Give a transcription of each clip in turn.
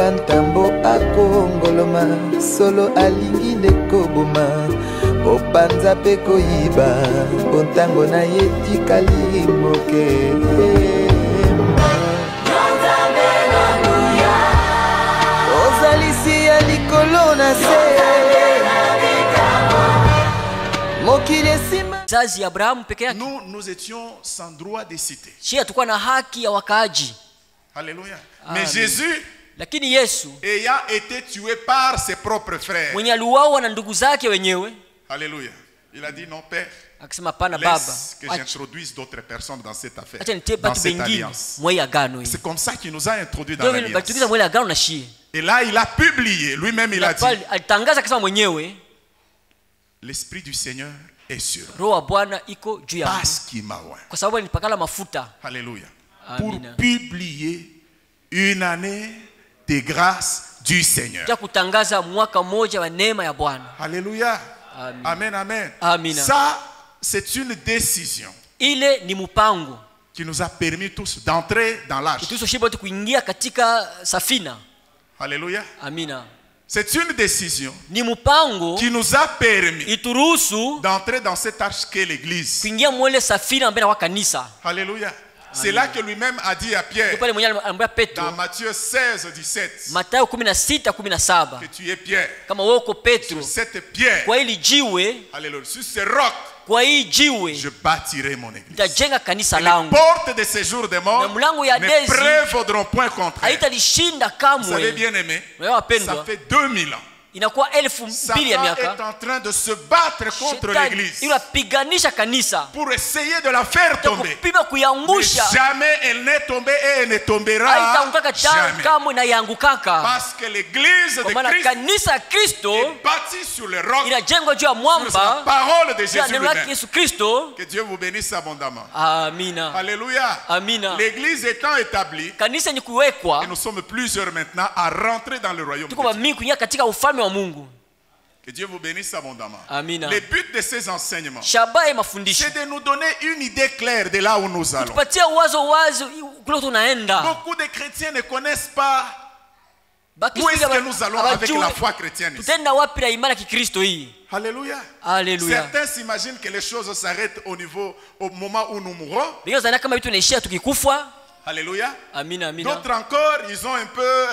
lokola ntambo akongoloma solo alingi nekoboma opanza pe koyiba bontango na ye tikali moke ozalisi ya likolo na se mokili esima zazi ya Abrahamu peke yake. Nous étions sans droit de cité. Sisi hatukuwa na haki ya wakaaji. Alléluia. Amen. Mais Jésus, lakini Yesu ayant été tué par ses propres frères, mwenye aliuawa na ndugu zake wenyewe, alléluia, il a dit non père, akisema pana baba, laisse que j'introduise d'autres personnes dans cette affaire, acha nitie dans batu cette bengine alliance. mwa agano hii. C'est comme ça qu'il nous a introduits dans Ndio l'alliance. batukiza mwa agano na shie. Et là il a publié, lui-même il a dit, alitangaza akisema mwenyewe, l'esprit du Seigneur est sur moi, roho wa Bwana iko juu yangu parce qu'il m'a oint. kwa sababu alinipakala mafuta. Alléluia. Amina. Pour publier une année de grâce du Seigneur. Ya kutangaza mwaka mmoja wa neema ya Bwana. Alléluia. Amen. Amen, amen. Amina. Ça, c'est une décision Ile ni mpango qui nous a permis tous d'entrer dans l'arche. tulisoshiba tu kuingia katika safina. Alléluia. Amina. C'est une décision Ni mpango qui nous a permis ituruhusu d'entrer dans cette arche qu'est l'église. kuingia mwele safina ambaye na kanisa. Alléluia. C'est là que lui-même a dit à Pierre, Pale mwenyewe alimwambia Petro, dans Matthieu 16, 17, Mathayo 16:17, que tu es Pierre. kama wewe uko Petro, Sur cette pierre, kwa hili jiwe, alléluia, sur ce roc, kwa hii jiwe je bâtirai mon église. nitajenga kanisa Les langu. portes de ces jours de mort Na mlango ya ne Dezi prévaudront point contre elle. haitalishinda Vous savez kamwe. bien aimé, Wewe wapendwa, ça fait 2000 ans. inakuwa 2000 ya Satan miaka. est en train de se battre contre l'église Inapiganisha kanisa pour essayer de la faire tomber. kupima Mais kuyangusha. jamais elle n'est tombée et elle ne tombera Haitaanguka jamais. kamwe na yangukaka. Parce que l'église Kwa de maana Christ kanisa ya Kristo est bâtie sur le roc, inajengwa juu ya sur la mwamba parole de ya Jésus neno lake lui-même. Yesu Kristo. Que Dieu vous bénisse abondamment. Amina. Alléluia. Amina. L'église étant établie, Kanisa ni kuwekwa, et nous sommes plusieurs maintenant à rentrer dans le royaume de tuko Dieu. mamii kuingia katika ufalme wa Mungu. Que Dieu vous bénisse abondamment. Amina. Le but de ces enseignements, Shabaha ya mafundisho c'est de nous donner une idée claire de là où nous allons. tupatie wazo wazi kule tunaenda. Beaucoup de chrétiens ne connaissent pas Baki où est-ce sikia que nous allons avec abajue la foi chrétienne. tutaenda wapi na imani ya Kikristo hii. Alléluia. Haleluya. Certains s'imaginent que les choses s'arrêtent au moment où nous mourrons. Ndio zana kama vitu naishia tukikufa. Alléluia. Amina, amina. D'autres encore, ils ont un peu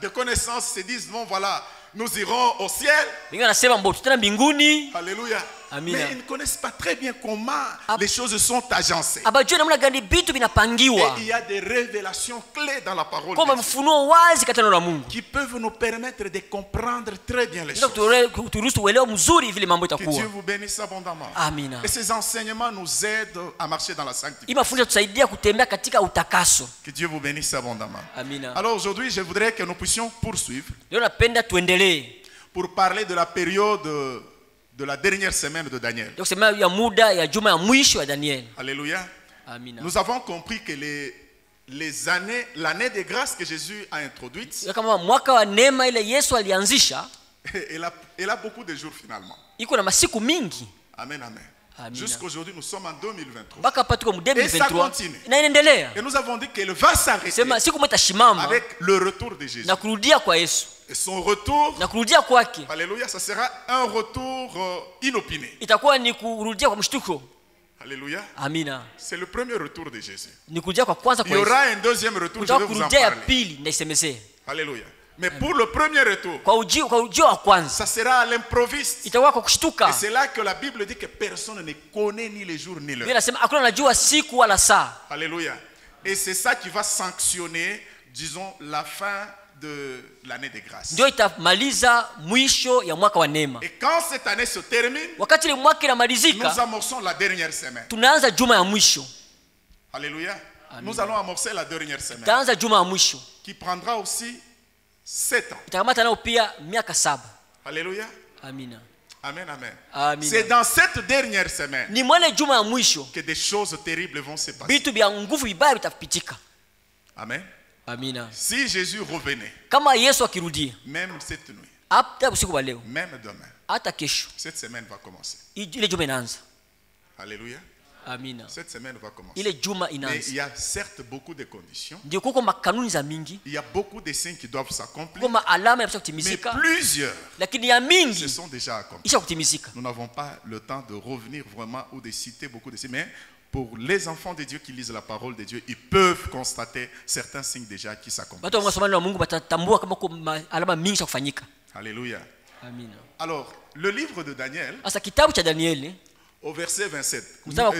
de connaissances, se disent, bon voilà, nous irons au ciel. Wengine wanasema mbo tutaenda mbinguni. Alléluia. Amina. Mais ils ne connaissent pas très bien comment les choses sont agencées. Abajue namna gani vitu Et vinapangiwa. il y a des révélations clés dans la parole Kwa de Dieu mfunuo wazi katika neno la Mungu. qui peuvent nous permettre de comprendre très bien les Ndio choses. turuhusu uelewa mzuri vile mambo Que itakuwa. Dieu vous bénisse abondamment. Amina. Et ces enseignements nous aident à marcher dans la Hii sanctification. mafundisho tusaidia kutembea katika utakaso. Que Dieu vous bénisse abondamment. Amina. Alors aujourd'hui, je voudrais que nous puissions poursuivre Leo napenda tuendelee. pour parler de la période de la dernière semaine de Daniel. Ndio kusema ya muda ya juma ya mwisho ya Daniel. Alléluia. Amina. Nous avons compris que l'année de grâce que Jésus a introduite, Ya kama mwaka wa neema ile Yesu alianzisha elle a beaucoup de jours finalement. iko na masiku mingi. Amen, amen. Amina. Jusqu'aujourd'hui, nous sommes en 2023. Mpaka hapa tuko mu Et ça 2023 continue. na inaendelea. Et nous avons dit qu'elle va s'arrêter Sema siku moja tashimama avec le retour de Jésus. na kurudia kwa Yesu. Et son retour, Na kurudia kwake alléluia, ça sera un retour inopiné. itakuwa ni kurudia kwa mshtuko. Alléluia. Amina. C'est le premier retour de Jésus. Ni kurudia kwa kwanza Il kwa y Yesu. aura un deuxième retour, je Kutakuwa vais vous en kurudia ya parler. pili ndaisemezee. Alléluia. Mais pour le premier retour, Kwa ujio wa kwanza ça sera à l'improviste. itakuwa kwa kushtuka. Et c'est là que la Bible dit que personne ne connaît ni les jours ni Biblia l'heure. inasema hakuna anajua siku wala saa. Alléluia. Et c'est ça qui va sanctionner, disons, la fin de l'année de grâce. Ndio itamaliza mwisho ya mwaka wa neema. Et quand cette année se termine, Wakati ile mwaka nous inamalizika, amorçons la dernière semaine. tunaanza juma ya mwisho. Alléluia. Nous allons amorcer la dernière semaine Tutaanza juma ya mwisho. qui prendra aussi 7 ans. Itakamata nao pia miaka 7. Alléluia. Amina. Amen, amen. Amina. C'est dans cette dernière semaine Ni mwele juma ya mwisho que des choses terribles vont se passer. vitu vya nguvu vibaya vitapitika. Amen. Amina. Si Jésus revenait, Kama Yesu akirudia, même cette nuit, hata usiku wa leo, même demain, hata kesho, cette semaine va commencer. ile juma inaanza. Alléluia. Amina. Cette semaine va commencer. Ile juma Mais il inaanza. y a certes beaucoup de conditions. Ndio kuko makanuni za mingi. Il y a beaucoup de signes qui doivent s'accomplir. Kuko alama ya Mais kutimizika. plusieurs Lakini ya se mingi sont déjà accomplis. isha kutimizika. Nous n'avons pas le temps de revenir vraiment ou de citer beaucoup de signes. Mais pour les enfants de Dieu qui lisent la parole de Dieu, ils peuvent constater certains signes déjà qui s'accomplissent. Watu wa masomano wa Mungu batatambua kama kuko alama mingi za kufanyika. Alléluia. Amina. Alors, le livre de Daniel, Asa kitabu cha Danieli au verset 27,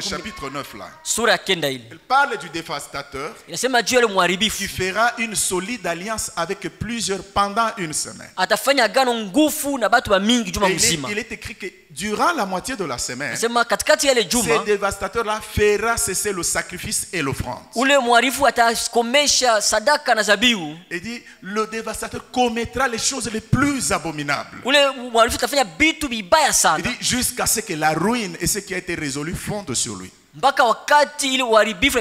chapitre 9 là, sura ya kenda ile. il parle du dévastateur Inasema juu ya yule qui mharibifu fera une solide alliance avec plusieurs pendant une semaine. atafanya agano nguvu na batu ba mingi juma Et mzima. il est écrit que durant la moitié de la semaine, Inasema katikati ya ile ce juma dévastateur-là fera cesser le sacrifice et l'offrande. ule mharibifu atakomesha sadaka na zabihu. Il dit, le dévastateur commettra les choses les plus abominables. Ule mharibifu atafanya vitu vibaya Il sana dit, jusqu'à ce que la ruine et ce qui a été résolu fondent sur lui. mpaka wakati ile uharibifu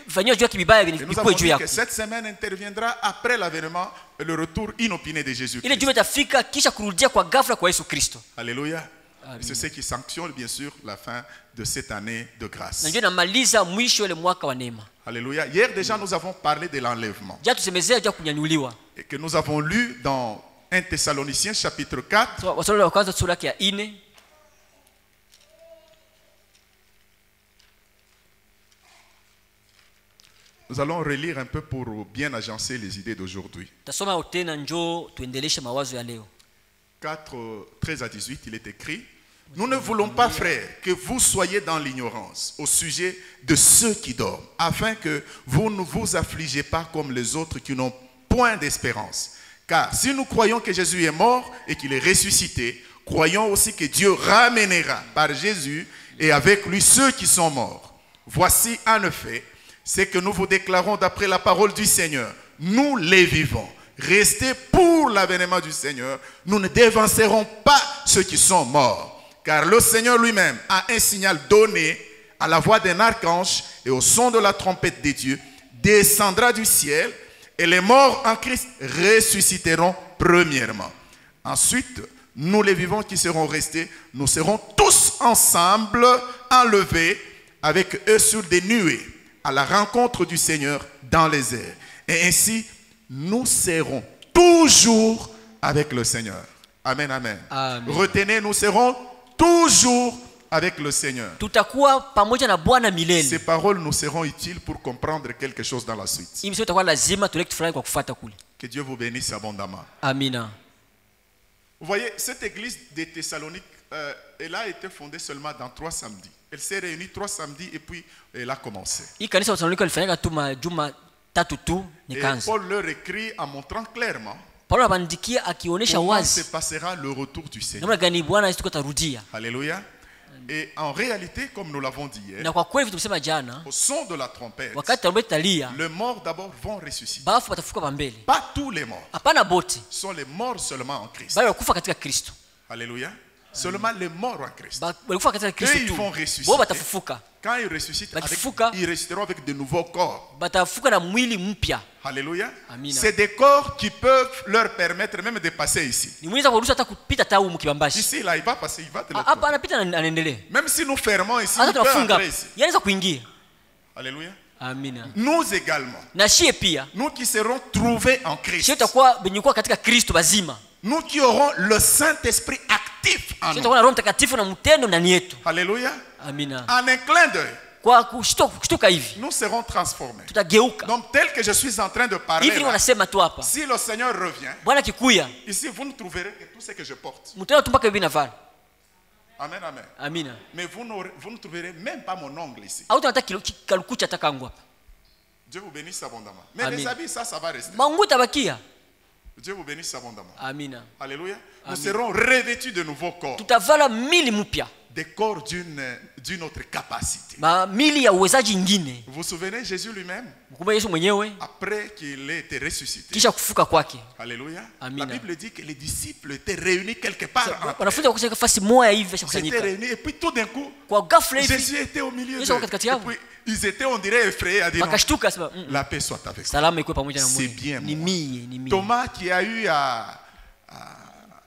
vifanywa juu ya kibaya Et nous avons vikuwe juu dit yako. que cette semaine interviendra après l'avènement et le retour inopiné de Ile Jésus-Christ. juma itafika kisha kurudia kwa ghafla kwa Yesu Kristo. Alléluia. C'est ce qui sanctionne bien sûr la fin de cette année de grâce. Na ndio namaliza mwisho ile mwaka wa neema. Alléluia. Hier déjà nous avons parlé de l'enlèvement Ja tusemezea juu ya kunyanyuliwa. et que nous avons lu dans 1 Thessaloniciens chapitre 4 So, Wakorintho wa kwanza sura yake ya 4. Nous allons relire un peu pour bien agencer les idées d'aujourd'hui. Tasoma tena njoo tuendeleshe mawazo ya leo. 4, 13 à 18, il est écrit: nous ne voulons pas, frères, que vous soyez dans l'ignorance au sujet de ceux qui dorment, afin que vous ne vous affligez pas comme les autres qui n'ont point d'espérance. Car si nous croyons que Jésus est mort et qu'il est ressuscité, croyons aussi que Dieu ramènera par Jésus et avec lui ceux qui sont morts. Voici en effet ce que nous vous déclarons d'après la parole du Seigneur. Nous les vivons. Restez pour l'avènement du Seigneur. Nous ne dévancerons pas ceux qui sont morts. Car le Seigneur lui-même a un signal donné à la voix d'un archange et au son de la trompette de Dieu, descendra du ciel et les morts en Christ ressusciteront premièrement. Ensuite, nous les vivants qui serons restés, nous serons tous ensemble enlevés avec eux sur des nuées à la rencontre du Seigneur dans les airs. Et ainsi, nous serons toujours avec le Seigneur. Amen, amen. Amen. Retenez, nous serons toujours avec le Seigneur. Tutakuwa pamoja na Bwana milele. Ces paroles nous seront utiles pour comprendre quelque chose dans la suite. Hii msio itakuwa lazima tuleke fulani kwa kufuata kule. Que Dieu vous bénisse abondamment. Amina. Vous voyez, cette église de Thessalonique, elle a été fondée seulement dans 3 samedis. Elle s'est réunie 3 samedis et puis elle a commencé. Hii kanisa Wathesalonike ilifanyika tu majuma tatu tu Et nikaanza. Paul leur écrit en montrant clairement Paulo anabandikia akionyesha comment se wazi passera le retour du Seigneur. namna gani Bwana Yesu atarudia. Alléluia. Et en réalité, comme nous l'avons dit hier, Na kwa kweli tulisema jana, au son de la trompette, wakati tarumbeta italia, les morts d'abord vont ressusciter. bafu watafuka pambele. Pas tous les morts. Hapana bote, Ce sont les morts seulement en Christ. bali wakufa katika Kristo. Alléluia. Seulement les morts en Christ. Walikufa katika Kristo Eux, ils tu. vont ressusciter. Wao watafufuka. Quand ils ressuscitent, Bakifuka. ils resteront avec de nouveaux corps. Batafuka na mwili mpya. Alléluia. Amina. C'est des corps qui peuvent leur permettre même de passer ici. Ni mwili za kuruhusu hata kupita tau mkibambashi. Ici, là, il va passer, il va de l'autre Hapa côté. anapita na anaendelea. Même si nous fermons ici, Hata il peut tunafunga. entrer ici. Yanaweza kuingia. Alléluia. Amina. Nous également, Na shie pia. nous qui serons trouvés en Christ, Shie tutakuwa benye kuwa katika Kristo bazima. nous qui aurons le Saint-Esprit actif en Shie nous. tutakuwa na Roho Mtakatifu na mtendo ndani yetu. Alléluia. Amina. En un clin d'œil, Kwa kushtuka hivi nous serons transformés. tutageuka. Donc, tel que je suis en train de parler, Hivi là, wanasema tu hapa. si le Seigneur revient, Bwana kikuya, ici, vous ne trouverez que tout ce que je porte. mtendo tumpaka hivi navala. Amen, amen. Amina. Mais vous ne trouverez même pas mon ongle ici. Au tunataka kalukucha hata kangu hapa. Dieu vous bénisse abondamment. Mais Amen. les habits, ça va rester. Mangu tabakia. Dieu vous bénisse abondamment. Amina. Alléluia. Nous Amen. serons revêtus de nouveaux corps. Tutavala mili mpya. Des corps d'une autre capacité. Mili ya uwezaji ingine. Vous vous souvenez, Jésus lui-même, Mkumbuka Yesu mwenyewe après qu'il ait été ressuscité. kisha kufuka kwake. Alléluia. Amina. La Bible dit que les disciples étaient réunis quelque part. entre eux. Wanafunzi wakusanyika fasi moja hivi Ils étaient kusanyika. réunis et puis tout d'un coup, Kwa ghafla hivi Jésus était au milieu Yesu d'eux. katikati Et yao. puis ils étaient, on dirait, effrayés à dire non, wakashtuka sema la paix soit avec vous. salama ikuwe pamoja na C'est mimi. bien, Ni moi. mie, ni mie. Thomas qui a eu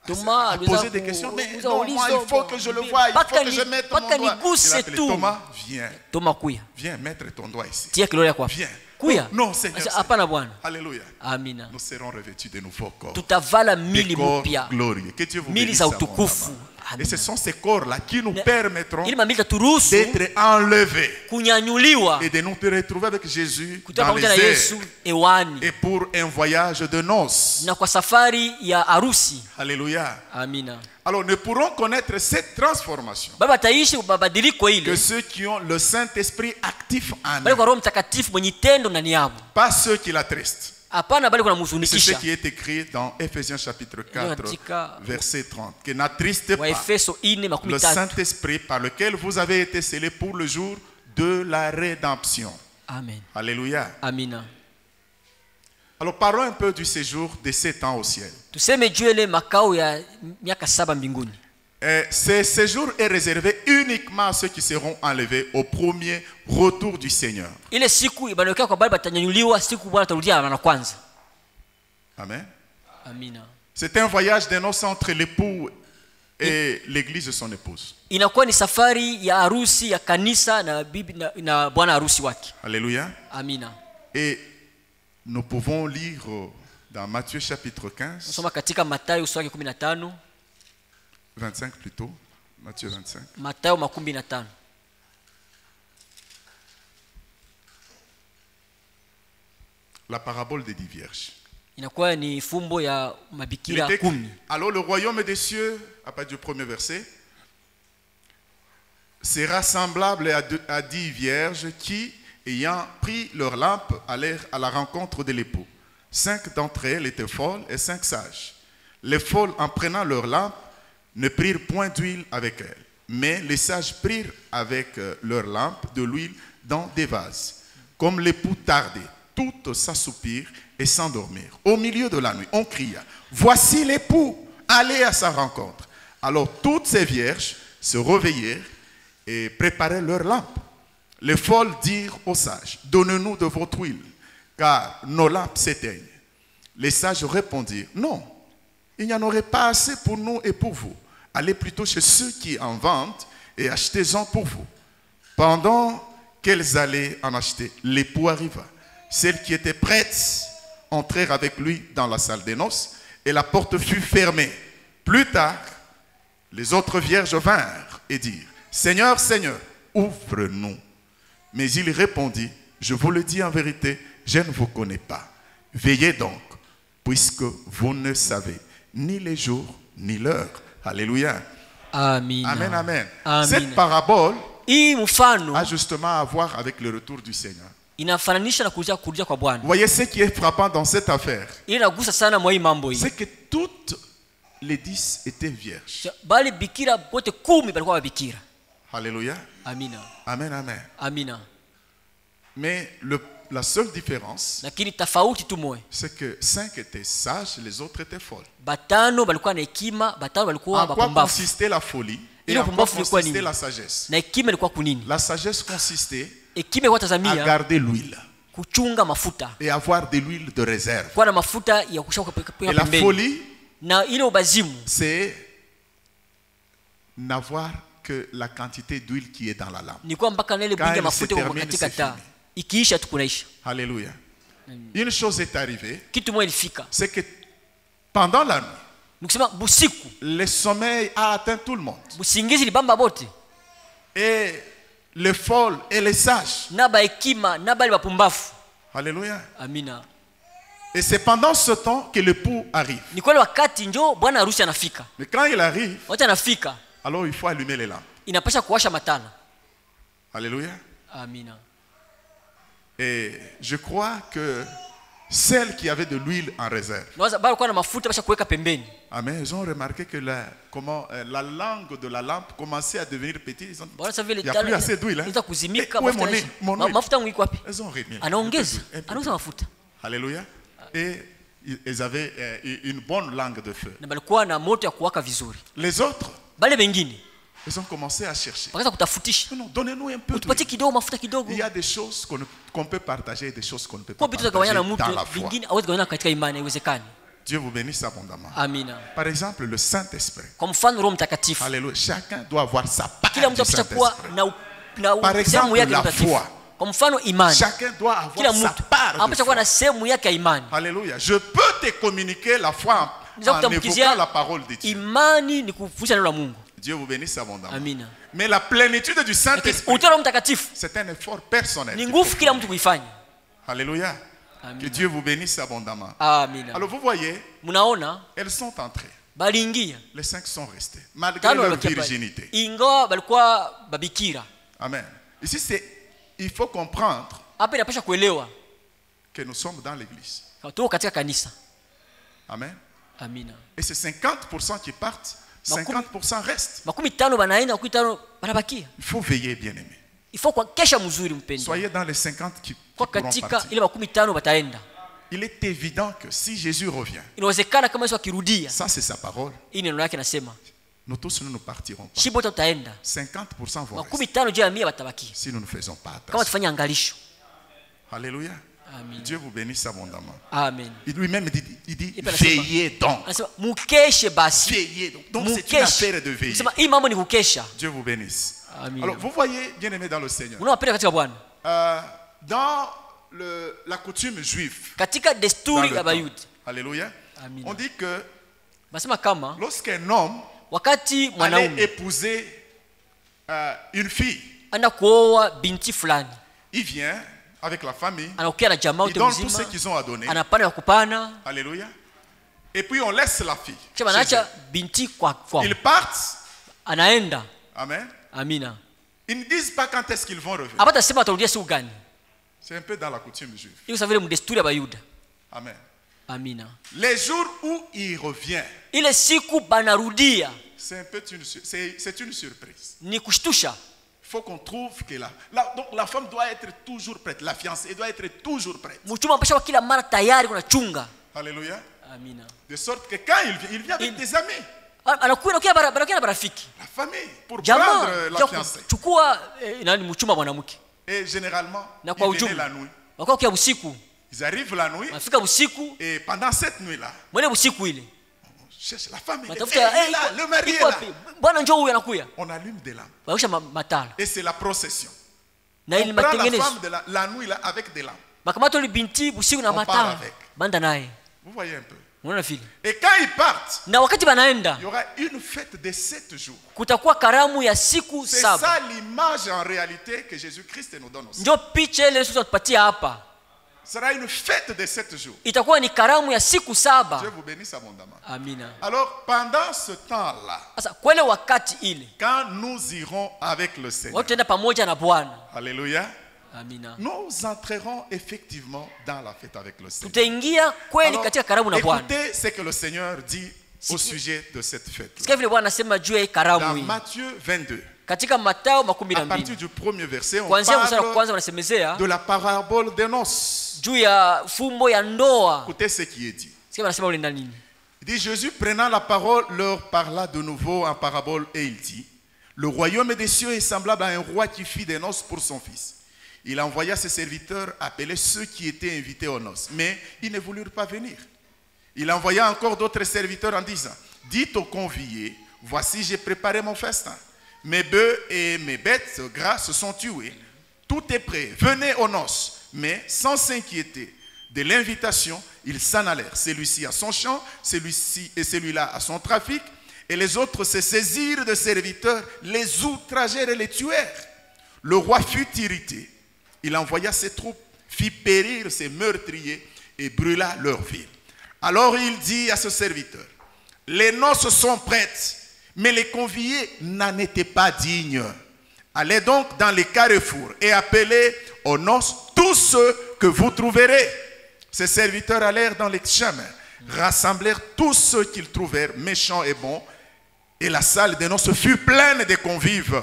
Thomas à poser des questions. Mais non, moi, il faut que je le voie, il faut que je mette mon doigt. Il a appelé Thomas, viens. Thomas kuya. Viens mettre ton doigt ici. Tia kidole yako hapa. Viens. Kuya. Non, Seigneur. Hapana Bwana. Alléluia. Amina. Nous serons revêtus de nouveaux corps. Tutavala Des mili corps mpya. glorieux. Que Dieu vous Mili bénisse. za à mon utukufu. maman. Et ce sont ces corps-là qui nous permettront Ili mamili taturuhusu d'être enlevés kunyanyuliwa et de nous retrouver avec Jésus kutoka dans les pamoja na Yesu airs ewani et pour un voyage de noces. na kwa safari ya harusi. Alléluia. Amina. Alors nous pourrons connaître cette transformation Baba taishi mabadiliko que ile ceux qui ont le Saint-Esprit actif en bali eux, kwa Roho Mtakatifu mwenye tendo ndani yao. pas ceux qui l'attristent. Hapana bali kuna C'est ce mhuzunikisha. qui est écrit dans Éphésiens chapitre 4, Katika verset 30. Que n'attristez wa pas Efeso 4 makumi le tatu. Saint-Esprit par lequel vous avez été scellés pour le jour de la rédemption. Amen. Alléluia. Amina. Alors parlons un peu du séjour de 7 ans au ciel. Tuseme juu ile makao ya miaka 7 mbinguni. Ce séjour est réservé uniquement à ceux qui seront enlevés au premier retour du Seigneur. Ile siku ibanokea kwa bali batanyanyuliwa siku Bwana atarudia mara kwanza. Amen. Amina. C'est un voyage de noces entre l'époux et l'église de son épouse. Inakuwa ni safari ya harusi ya kanisa na bibi na bwana harusi wake. Alléluia. Amina. Et nous pouvons lire dans Matthieu chapitre 15, Soma katika Mathayo sura ya 15, 25 plutôt, Matthieu 25. Mathayo 15. La parabole des 10 vierges. Inakuwa ni fumbo ya Il mabikira était 10. écrit, alors le royaume des cieux, à partir du premier verset, sera semblable à 10 vierges qui, ayant pris leur lampe, allèrent à la rencontre de l'époux. 5 d'entre elles étaient folles et 5 sages. Les folles, en prenant leur lampe, ne prirent point d'huile avec elles. Mais les sages prirent avec leur lampe de l'huile dans des vases. Comme l'époux tardait, toutes s'assoupirent et s'endormirent. Au milieu de la nuit, on cria, voici l'époux, allez à sa rencontre. Alors toutes ces vierges se réveillèrent et préparèrent leur lampe. Les folles dirent aux sages, donnez-nous de votre huile, car nos lampes s'éteignent. Les sages répondirent, non, il n'y en aurait pas assez pour nous et pour vous. Allez plutôt chez ceux qui en vendent et achetez-en pour vous. Pendant qu'elles allaient en acheter, l'époux arriva. Celles qui étaient prêtes entrèrent avec lui dans la salle des noces et la porte fut fermée. Plus tard, les autres vierges vinrent et dirent, Seigneur, Seigneur, ouvre-nous. Mais il répondit, je vous le dis en vérité, je ne vous connais pas. Veillez donc, puisque vous ne savez ni les jours ni l'heure. Alléluia. Amina. Amen, amen. Amina. Cette parabole Hii mfano a justement à voir avec le retour du Seigneur. inafananisha na kurudia kwa Bwana. Vous voyez ce qui est frappant dans cette affaire, Ile nagusa sana mwa hii mambo hii. c'est que toutes les 10 étaient vierges. Bali bikira wote 10 balikuwa bikira. Alléluia. Amina. Amen, amen. Amina. Mais la seule différence, Lakini tofauti tu moja. c'est que 5 étaient sages, les autres étaient folles. Batano balikuwa na hekima, batano balikuwa En quoi bapumbavu. consistait la folie et Ile en quoi upumbavu ilikuwa consistait nini? la sagesse? Na hekima ilikuwa kunini? La sagesse consistait Hekima ilikuwa à tazamia garder l'huile kuchunga mafuta. et avoir de l'huile de réserve. Kuwa na mafuta ya kushaka Et la pembeni. folie, Na ile ubazimu c'est n'avoir que la quantité d'huile qui est dans la lampe. ni kwa mpaka na ile Quand bingi elle mafuta se kwa termine, katika c'est taa. fini. Ikiisha tu kunaisha. Alléluia. Une chose est arrivée, Kitu moja ilifika. c'est que pendant la nuit, Nikisema busiku, le sommeil a atteint tout le monde. busingizi libamba bote. Et les folles et les sages. Na ba hekima, na bali bapumbavu. Alléluia. Amina. Et c'est pendant ce temps que l'époux arrive. Ni kweli wakati njoo bwana harusi anafika. Mais quand il arrive, Wakati anafika, alors il faut allumer les lampes. inapasha kuwasha matana. Alléluia. Amina. Et je crois que celles qui avaient de l'huile en réserve, Nawaza bado kwa na mafuta basha kuweka pembeni. amen, ils ont remarqué que la langue de la lampe commençait à devenir petite. Ils ont dit, Bwana sasa vile il n'y a plus assez d'huile. ita kuzimika Où est mon huile? Mon huile? mafuta yangu iko wapi? Elles ont remis. Anaongeza, Un peu d'huile. anauza mafuta. Alléluia. Et ils avaient une bonne langue de feu. Na balikuwa na moto ya kuwaka vizuri. Les autres, Bale bengine ils ont commencé à chercher. bakaanza kutafutisha. Non, non, donnez-nous un peu Tupatie d'huile. kidogo mafuta kidogo. Il y a des choses qu'on peut partager et des choses qu'on ne peut pas Kwa vitu za partager kawanya na mtu dans la foi. vingine hawezi kawanya katika imani haiwezekani. Dieu vous bénisse abondamment. Amina. Par exemple, le Saint-Esprit. Kwa mfano Roho Mtakatifu. Alléluia. Chacun doit avoir sa part Kila du mtu apasha kuwa Saint-Esprit. na Par exemple, sehemu yake la mtakatifu. foi. Kwa mfano imani. Chacun doit Kila avoir sa mtu part de apasha kuwa na foi. sehemu yake ya imani. Alléluia. Je peux te communiquer la foi en évoquant la parole de Dieu. Imani ni kufundisha neno la Mungu. Dieu vous bénisse abondamment. Amina. Mais la plénitude du Saint-Esprit, Utoro Mtakatifu c'est un effort personnel. ni nguvu kila mtu kuifanya. Alléluia. Amina. Que Dieu vous bénisse abondamment. Amina. Alors vous voyez, Munaona elles sont entrées. baliingia. Les 5 sont restés, malgré Tano leur walibakia pale. virginité. Ingawa balikuwa babikira. Amen. Ici, il faut comprendre Hapa inapasha kuelewa que nous sommes dans l'église. tuko katika kanisa. Amen. Amina. Et c'est 50% qui partent, 50% restent. 50 banaenda, 50 banabakia. Il faut veiller, bien-aimés. Il faut kwa kesha mzuri mpendwa. Soyez dans les 50 qui Kwa pourront katika partir. ile 50 bataenda. Il est évident que si Jésus revient, Inawezekana kama Yesu akirudia, ça c'est sa parole, hii neno lake nasema, nous tous nous ne partirons pas. shibo tutaenda. 50% vont rester 50 juu ya 100 batabakia. si nous ne faisons pas Kama attention. tufanye angalisho. Alléluia. Amen. Dieu vous bénisse abondamment. Amen. Il lui-même dit, Et puis, veillez donc. Anasema mukeshe basi. Veillez donc. Donc c'est une affaire de veiller. Anasema hii mambo ni kukesha. Dieu vous bénisse. Amen. Alors vous voyez, bien-aimés dans le Seigneur, Unawapenda katika Bwana. dans la coutume juive, Katika dans desturi le ya temps, Bayudi. alléluia, Amen. on dit que Basema kama lorsqu'un homme wakati allait mwanaume épouser une fille, ana kuoa binti fulani, il vient avec la famille, anakuja na jamaa il yote donne tout ce mzima, qu'ils ont à donner, anapana ya kupana, alléluia, et puis on laisse la fille. kisha chez anaacha elle. binti kwa Ils partent, anaenda. amen. Amina. Ils ne disent pas quand est-ce qu'ils vont revenir. Hapata sema atarudia siku gani. C'est un peu dans la coutume juive. Iko sawa vile mdesturi ya Bayuda. Amen. Amina. Les jours où il revient, Ile siku banarudia c'est un peu c'est une surprise. ni kushtusha. Il faut qu'on trouve que donc la femme doit être toujours prête. La fiancée doit être toujours prête. Mchumba mpasha kila mara tayari kuna chunga. Alléluia. Amina. De sorte que quand il vient avec des amis, Anakuwa na barafiki. la famille, pour Jamaa prendre la fiancée. chukua nani mchumba mwanamke. Et généralement, Na kwa ils venaient ujumla la nuit. wakao usiku. Ils arrivent la nuit. Wanafika usiku. Et pendant cette nuit-là, Mwele usiku ile. on cherche la famille. Watafuta Le mari est là. Bwana njoo huyu anakuya. On allume des lampes. Wakisha matala. Et c'est la procession. Na On ili prend la matengenezo. femme la nuit là avec des lampes. Makamato li binti usiku na On part matala. avec. Banda naye. Vous voyez un peu. Unaona vile? Et quand ils partent, Na wakati banaenda il y aura une fête de 7 jours. kutakuwa karamu ya siku C'est 7. ça l'image en réalité que Jésus-Christ nous donne aussi. Ndio picha ile Yesu atupatia hapa. Ce sera une fête de 7 jours. Itakuwa ni karamu ya siku 7. Dieu vous bénisse abondamment. Amina. Alors, pendant ce temps-là, Sasa kwele wakati ile quand nous irons avec le Seigneur, watu tenda pamoja na Bwana. alléluia, Amina. nous entrerons effectivement dans la fête avec le Seigneur. Tutaingia kweli Alors, katika karamu na Bwana. écoutez ce que le Seigneur dit au sujet de cette fête. Sikia vile Bwana anasema juu ya hii Dans karamu hii. Matthieu 22, Katika Mathayo à partir 12. du premier verset, on Kuanzia mstari wa parle kwanza wanasemezea de la parabole des noces. juu ya fumbo ya ndoa. Écoutez ce qui est dit. Sikia wanasema ule nini? Il dit, Jésus prenant la parole leur parla de nouveau en parabole et il dit, le royaume des cieux est semblable à un roi qui fit des noces pour son fils. Il envoya ses serviteurs appeler ceux qui étaient invités aux noces, mais ils ne voulurent pas venir. Il envoya encore d'autres serviteurs en disant, dites aux conviés, voici j'ai préparé mon festin. Mes bœufs et mes bêtes grasses sont tués. Tout est prêt, venez aux noces. Mais sans s'inquiéter de l'invitation, ils s'en allèrent. Celui-ci à son champ, celui-ci et celui-là à son trafic. Et les autres se saisirent de serviteurs, les outragèrent et les tuèrent. Le roi fut irrité. Il envoya ses troupes, fit périr ses meurtriers et brûla leur ville. Alors il dit à ce serviteur, les noces sont prêtes, mais les conviés n'en étaient pas dignes. Allez donc dans les carrefours et appelez aux noces tous ceux que vous trouverez. Ces serviteurs allèrent dans les chemins, rassemblèrent tous ceux qu'ils trouvèrent, méchants et bons, et la salle des noces fut pleine de convives.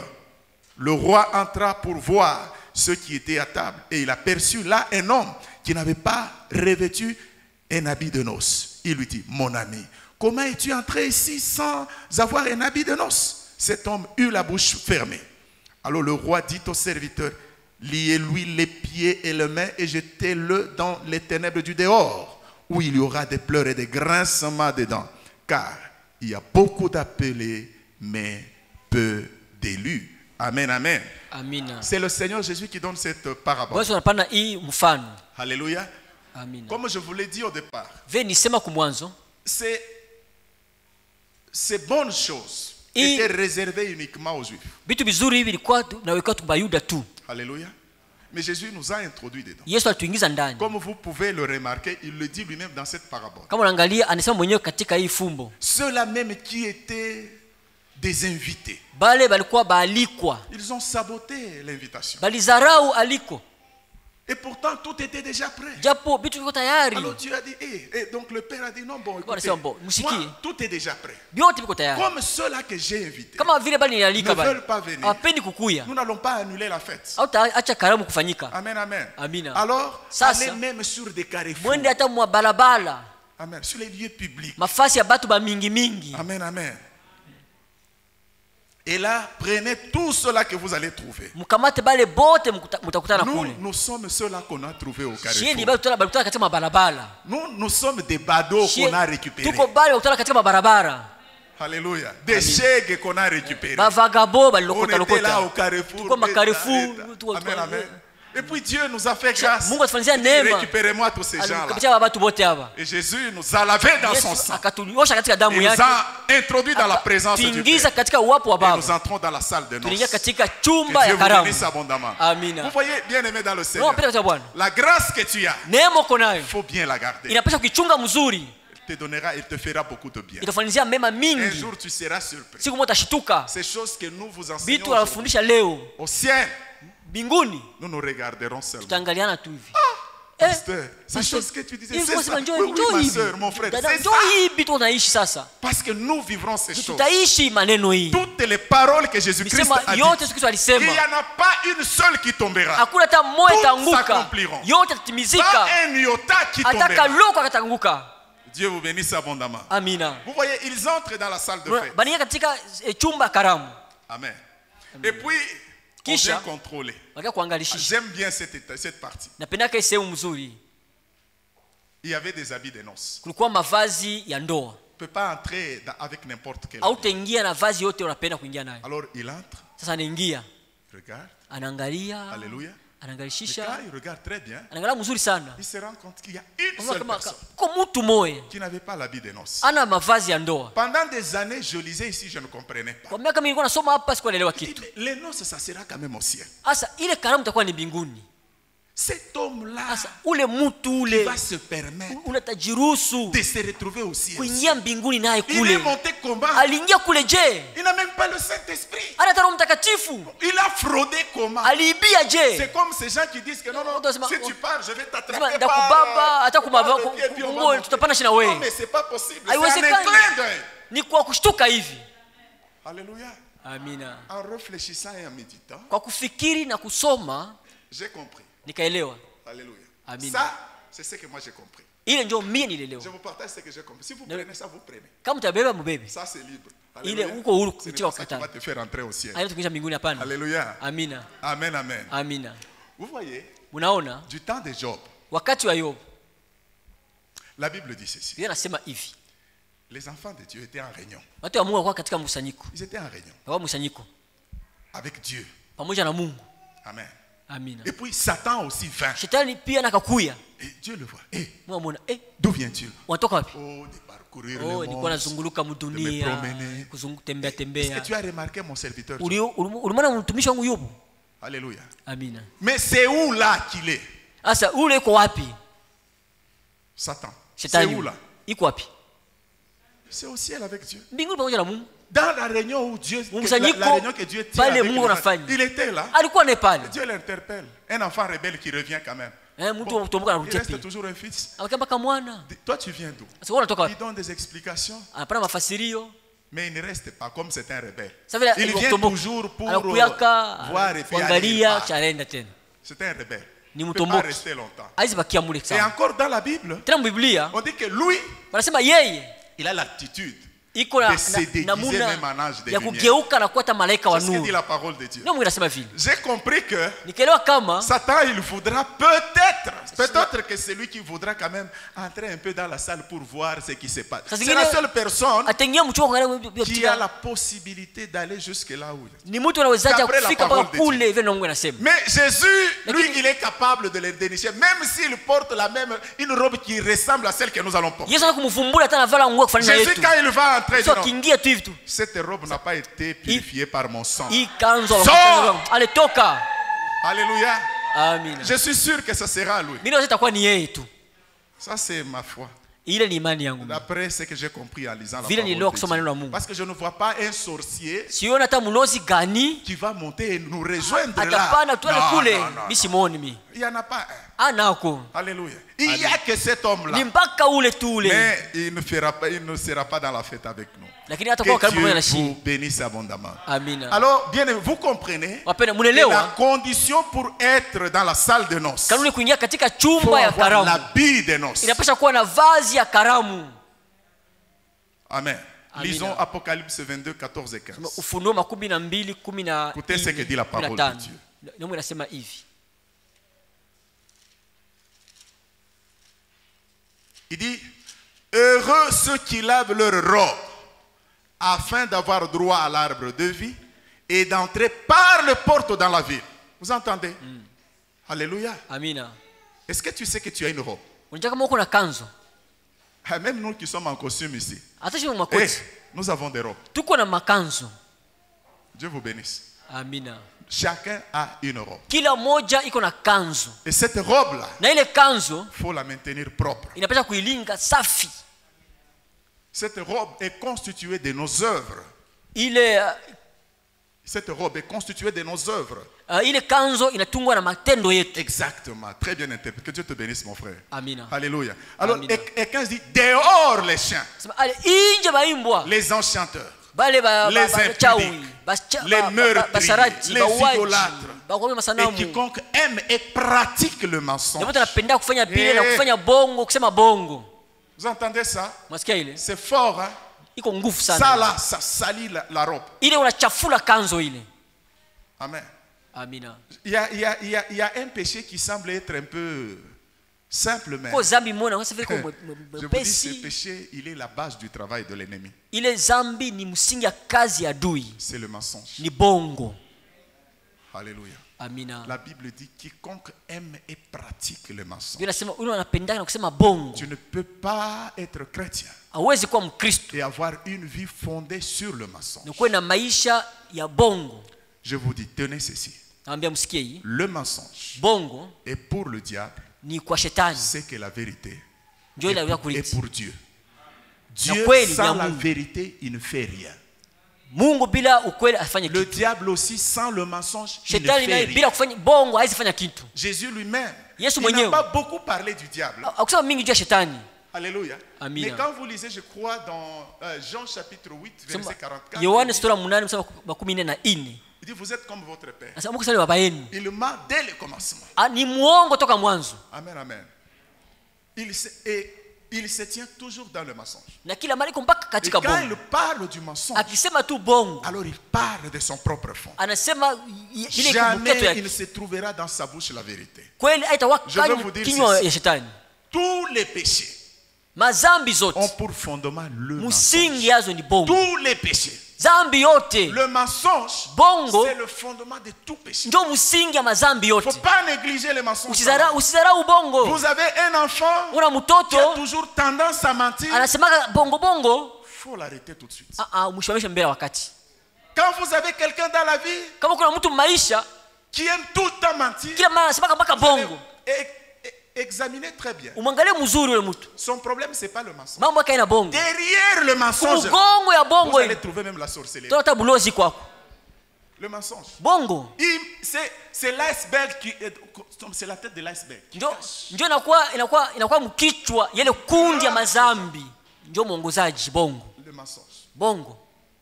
Le roi entra pour voir ceux qui étaient à table, et il aperçut là un homme qui n'avait pas revêtu un habit de noces. Il lui dit, mon ami, comment es-tu entré ici sans avoir un habit de noces? Cet homme eut la bouche fermée. Alors le roi dit au serviteur, liez-lui les pieds et les mains et jetez-le dans les ténèbres du dehors, où il y aura des pleurs et des grincements dedans. Car il y a beaucoup d'appelés, mais peu d'élus. Amen, amen. Amina. C'est le Seigneur Jésus qui donne cette parabole. Bwana anapana hii mfano. Alléluia. Amina. Comme je vous l'ai dit au départ, Vile nisema kumwanzo, ces bonnes choses étaient réservées uniquement aux Juifs. vitu vizuri hivi vilikuwa naweka tu Bayuda tu. Alléluia. Mais Jésus nous a introduits dedans. Yesu alituingiza ndani. Comme vous pouvez le remarquer, il le dit lui-même dans cette parabole. Kama unaangalia anasema mwenyewe katika hii fumbo. Ceux-là même qui étaient des invités, Bale balikuwa baalikwa. ils ont saboté l'invitation. Balizarau aliko. Et pourtant, tout était déjà prêt. Japo vitu viko tayari. Alors Dieu a dit, et donc le Père a dit, non, bon, écoutez, Bwana sema bon, msikie. moi, tout est déjà prêt. Vyote viko tayari. Comme ceux-là que j'ai invités Kama vile bali ne nialika bali. veulent pas venir, Hawapendi kukuya. nous n'allons pas annuler la fête. Au acha karamu kufanyika. Amen, amen. Amina. Alors, Sasa, allez même sur des carrefours. Mwende hata mwa balabala. Amen. Sur les lieux publics. Mafasi ya batu ba mingi mingi. Amen, amen. Et là, prenez tout cela que vous allez trouver. Mkamate bale bote mutakutana kule. Nous sommes ceux-là qu'on a trouvés au Shie ni carrefour. balikutana katika mabarabara. Nous sommes des badauds qu'on a récupérés. Tuko bale balikutana katika mabarabara. Alléluia. Des chèques qu'on a récupérés. Ba vagabo On balokota était là au lokota. carrefour. Tuko makarefou. Amen, amen. Et puis Dieu nous a fait grâce. Mungu atufanyia neema. Récupérez-moi tous ces gens-là. Alikupatia watu bote hapa. Et Jésus nous a lavé dans son Yesu sang. akatunyosha katika damu Il nous yake. a introduits dans la présence du Tuingiza Père. katika uwapo wa Et Baba. nous entrons dans la salle de Tunaingia noces. katika Que chumba Dieu ya vous karamu. bénisse abondamment. Amina. Vous voyez, bien aimé dans le No, Seigneur, penda katika Bwana. la grâce que tu as, Neema uko nayo. il faut bien la garder. Inapaswa kuichunga mzuri. Il te donnera, il te fera beaucoup de bien. Itafanyizia mema Un mingi. jour, tu seras surpris. Siku moja utashituka. Ces choses que nous vous enseignons Vitu aujourd'hui, wanafundisha leo au ciel, mbinguni nous nous regarderons seulement. tutaangaliana tu hivi. Pasteur, ces Pasteur, choses que tu disais, hivi c'est kwa ça. sema njoo Oui, njoo oui, ma hivi. soeur, mon frère, Dada, c'est njoo ça. hivi tunaishi sasa. Parce que nous vivrons ces choses. Tutaishi maneno hii. Toutes les paroles que Jésus-Christ Nisema a yote dites, siku il n'y alisema. en a pas une seule qui tombera. Hakuna hata moja Toutes itaanguka. s'accompliront. Yote Pas tatimizika. un iota qui Hata tombera. kaloko kataanguka. Dieu vous bénisse abondamment. Amina. Vous voyez, ils entrent dans la salle de fête. Banaingia katika chumba ya karamu. Amen. Et puis, on Kisha, vient contrôler. Wakia kuangalishisha. J'aime bien cette partie. Napendaka hii sehemu mzuri. Il y avait des habits de noces. Kulikuwa mavazi ya ndoa. On ne peut pas entrer avec n'importe quel. Hautaingia na vazi yote unapenda kuingia nayo. Alors, il entre, Sasa anaingia, regarde. anaangalia, Alléluia. Mais anaangalishisha, quand il regarde très bien, anaangalia mzuri sana. il se rend compte qu'il y a une Unaona seule kama personne kwa mtu moja qui n'avait pas l'habit de noces. ana mavazi ya ndoa. Pendant des années, je lisais ici, je ne comprenais pas. Kwa miaka mingi nilikuwa nasoma hapa sikuelewa Je dis, kitu. mais les noces, ça sera quand même au ciel. Sasa ile karamu itakuwa ni mbinguni. Cet homme-là Sasa ule mtu ule va se permettre unatajiruhusu de se retrouver au ciel. kuingia mbinguni naye Il est kule. monté comment? Aliingia kule je? Il n'a même pas le Saint-Esprit. Hata Roho Mtakatifu Il a fraudé comment? aliibia je? C'est comme ces gens qui disent que non, non, Ndio, si tu pars, je vais t'attraper Sema ndakubaba hata kumava tutapana shina Non, wewe. mais c'est pas possible. C'est un Haiwezekani. clin d'œil. Ni kwa kushtuka hivi. Alléluia. Amina. En réfléchissant et en méditant, Kwa kufikiri na kusoma j'ai compris. nikaelewa. Alléluia. Amen. Ça, c'est ce que moi j'ai compris. Ile ndio mimi nilielewa. Je vous partage ce que j'ai compris. Si vous prenez ça, vous prenez. Kama utabeba mbebe. Ça, c'est libre. Ile Alléluia. uko huru Ce n'est kutia pas ça qui wakati. va te faire entrer au ciel. Haina tukuisha mbinguni hapana. Alléluia. Amina. Amen, amen. Amina. Vous voyez, Unaona du temps de Job, wakati wa Yobu la Bible dit ceci. Biblia inasema hivi. Les enfants de Dieu étaient en réunion. Watu wa Mungu walikuwa katika mkusanyiko. Ils étaient en réunion Walikuwa mkusanyiko avec Dieu. pamoja na Mungu. Amen. Amina. Et puis Satan aussi vint. Shetani pia nakakuya. Et Dieu le voit. Eh, Mungu amuona, d'où viens-tu? unatoka wapi? Oh, de parcourir Oh, le nilikuwa monde. nazunguluka de me mdunia, promener. tembea Est-ce tembea. que tu as remarqué mon serviteur? Job? Ulimwona mtumishi wangu Yobu? Alléluia. Amina. Mais c'est où là qu'il est? Sasa ule uko wapi? Satan. C'est Shetani où là? iko wapi? C'est au ciel avec Dieu. Mbinguni pamoja na Mungu. Dans la réunion où Dieu, Mkusanyiko, la réunion que Dieu tient pale avec Mungu les anafanya. enfants, il était là. Alikuwa naye pale. Dieu l'interpelle. Un enfant rebelle qui revient quand même. Mtu wa kutomboka Il anarudia reste pia. toujours un fils. Akamba kama mwana. Toi, tu viens d'où? Sasa wewe unatoka Il wapi? donne des explications. Anapana mafasirio. Mais il ne reste pas comme c'est un rebelle. Sasa vile Il vient kutomboka. toujours pour Anakuyaka, voir et puis aller. kuangalia chaenda tena. C'est un rebelle. Ni Il ne peut pas mtomboki. rester longtemps. Haizi bakia mule Et sana. encore dans la Bible, Tena Biblia on dit que lui, wanasema yeye il a l'attitude iko na de se déguiser namuna même en ange de ya lumière. kugeuka na kuwa hata malaika wa C'est ce que dit nuru. la parole de Dieu. Ndio Mungu anasema vile. J'ai compris que Nikaelewa kama Satan, il voudra peut-être Peut-être que c'est lui qui voudra quand même entrer un peu dans la salle pour voir ce qui se passe. Sasa C'est zingine- la seule personne Ataingia mchoko qui a kuangalia la possibilité d'aller jusque là où il est. ni mtu anawezaje D'après la kufika parole mpaka de kule vile Mungu anasema. Mais Jésus, lui, Lakini- il est capable de les dénicher, même s'il porte une robe qui ressemble à celle que nous allons porter. Yesu anataka kumfumbua hata anavala nguo kufanana na Jésus, yetu. quand il va entrer, So dit non, akiingia tu hivi tu. cette robe n'a pas été purifiée par mon sang. Hii kanzo Sors! alitoka. Alléluia. Amina. Je suis sûr que ça sera lui. Mimi naweza itakuwa ni yeye tu. Ça, c'est ma foi. Ile ni imani yangu. D'après ce que j'ai compris en lisant la Vile parole nilielewa de kusoma neno la Dieu. Mungu. Parce que je ne vois pas un sorcier Siona hata mlozi gani qui va monter et nous rejoindre là. atapana tuende Non, kule. non, non, Mimi simuoni mimi. il n'y en a pas un. Anako. Alléluia. Il n'y a que cet homme-là. Ni mpaka ule tu ule. Mais il ne sera pas dans la fête avec nous. Lakini hata kwa karibu Que pamoja na Dieu vous shi. bénisse abondamment. Amina. Alors, bien aimé, vous comprenez Wapenda que munaelewa? la condition pour être dans la salle de noces, il Kanuni kuingia katika faut chumba ya avoir karamu. l'habit de noces. Inapaswa kuwa na vazi ya karamu. Amen. Amina. Lisons Apocalypse 22, 14 et 15. Ufunuo 12, 10. Écoutez ce que dit la parole de Dieu. Mungu anasema hivi. Il dit, heureux ceux qui lavent leur robe afin d'avoir droit à l'arbre de vie et d'entrer par le porte dans la ville. Vous entendez? Alléluia. Amina. Est-ce que tu sais que tu as une robe? Unajua kama uko na kanzo. Ah, même nous qui sommes en costume ici, Hata sio eh, makoti. nous avons des robes. Tuko na makanzo. Dieu vous bénisse. Amina. Chacun a une robe. Kila moja iko na kanzo. Et cette robe-là, Na ile kanzo il faut la maintenir propre. inapaswa kuilinga safi. Cette robe est constituée de nos œuvres. Cette robe est constituée de nos œuvres. Ile kanzo inatungwa na matendo yetu. Exactement. Très bien interprété. Que Dieu te bénisse, mon frère. Amina. Alléluia. Alors, Amina. et 15 dit, dehors les chiens, Sema ale inje baimbwa. les enchanteurs, Bale les chawi, impudiques, les meurtriers, basarati, les bauaji, idolâtres, bakwame et masanamu. quiconque aime et pratique le mensonge. Ndio mtu anapenda kufanya pile na Eh. kufanya bongo, kusema bongo. Vous entendez ça? Mwasikia ile? C'est fort, hein? Iko nguvu Ça sana. là, ça salit la robe. Ile unachafula kanzo ile. Amen. Amina. Il y a un péché qui semble être un peu simple, mais Kwa zambi mona unaweza vile kwa je vous dis, ce mwepesi. péché, il est la base du travail de l'ennemi. Ile zambi ni msingi ya kazi ya adui. C'est le mensonge. Ni bongo. Alléluia. Amina. La Bible dit, quiconque aime et pratique le mensonge. Biblia inasema yule anapenda na kusema bongo. Tu ne peux pas être chrétien Hawezi kuwa Mkristo. et avoir une vie fondée sur le mensonge. Ni kuwa na maisha ya bongo. Je vous dis, tenez ceci. Naambia msikie hii. Le mensonge Bongo est pour le diable ni kwa shetani. ce que la vérité Ndio ile ya est kuliti. pour Dieu. Dieu, kweli, sans ni ya la Mungu. vérité, il ne fait rien. Mungu bila ukweli afanye Le kitu. diable aussi, sans le mensonge, il ne Shetani fait naye rien. bila kufanya bongo hawezi fanya kitu. Jésus lui-même, Yesu il n'a mwenyewe. pas beaucoup parlé du diable. Akusema mingi juu ya shetani. Alléluia. Amina. Mais quand vous lisez, je crois, dans Jean chapitre 8, verset 44, Yohane sura 8 mstari wa 14. il dit, vous êtes comme votre père. Anasema Mungu sali baba yenu. Il ment dès le commencement. Ni muongo toka mwanzo. Amen, amen. Il se tient toujours dans le mensonge. Na kila mara iko mpaka Et katika quand il bongo. parle du mensonge, Akisema tu bongo, alors il parle de son propre fond. anasema ile Jamais kumbuketo il ne yake. se trouvera dans sa bouche la vérité. Kweli haitakuwa Je veux vous dire kinywa ceci. ya shetani. Tous les péchés Mazambi ont zote pour fondement le msingi mensonge. yazo ni bongo. Tous les péchés. Zambi yote Le mensonge, bongo c'est le fondement de tout péché. ndio msingi ya mazambi Il ne yote. faut pas négliger les mensonges. Usidharau bongo. Vous avez un enfant Una qui a mtoto toujours tendance à mentir. anasemaka bongo bongo. Il faut l'arrêter tout de suite. Mshawamishe mbele ya wakati. Quand vous avez quelqu'un dans la vie Kama kuna mtu maisha qui aime tout le temps mentir, kila mara anasemaka mpaka bongo, examinez très bien. umwangalie mzuri yule mtu. Son problème, ce n'est pas le mensonge. Mambo yake ina bongo. Derrière le mensonge, Ugongo ya vous bongo allez ile. trouver même la sorcellerie. Toa bulozi kwako. Le mensonge. Bongo. C'est l'iceberg qui est, c'est la tête de l'iceberg. Ndio inakuwa mkichwa yale kundi ya mazambi. Ndio mwongozaji bongo. Le mensonge. Bongo.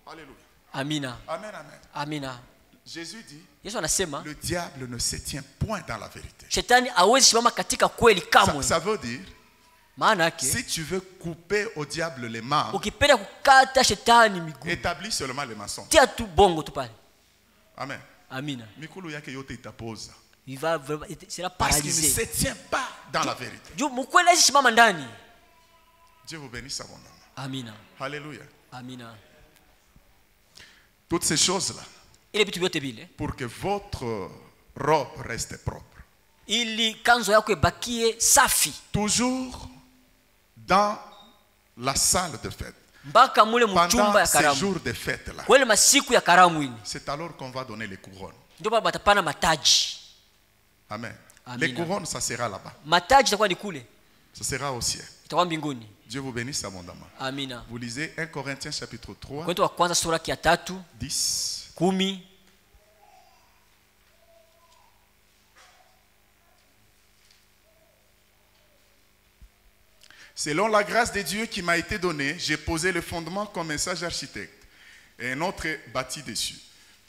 Alléluia. Amina. Amen, amen. Amina. Jésus dit, Yesu anasema le diable ne se tient point dans la vérité. shetani hawezi simama katika kweli kamwe. Ça veut dire, Maana yake si tu veux couper au diable les mains, ukipenda kukata shetani miguu, établis seulement les mensonges. tia tu bongo tu pale. Amen. Amina. Mikulu yake yote itapoza. Il va sera Parce qu'il ne paralysé. se tient pas dans la vérité. juu mkweli azisimama ndani. Dieu vous bénisse abondamment. Amina. Alléluia. Amina. Toutes ces choses-là, Ile vitu vyote vile pour que votre robe reste propre. ili kanzo yako ibakie safi Toujours dans la salle de fête. mpaka mule mchumba Pendant ya ces karamu. jours de fête-là, Kwele masiku ya karamu hili c'est alors qu'on va donner les couronnes. ndio baba batapana mataji. Amen. Amina. Les couronnes, ça sera là-bas. Mataji itakuwa ni kule, Ça sera au ciel. itakuwa mbinguni. Dieu vous bénisse abondamment. Amina. Vous lisez 1 Corinthiens chapitre 3, Korintho wa kwanza sura ya 3 10. 10. Selon la grâce de Dieu qui m'a été donnée, j'ai posé le fondement comme un sage architecte et un autre bâtit dessus.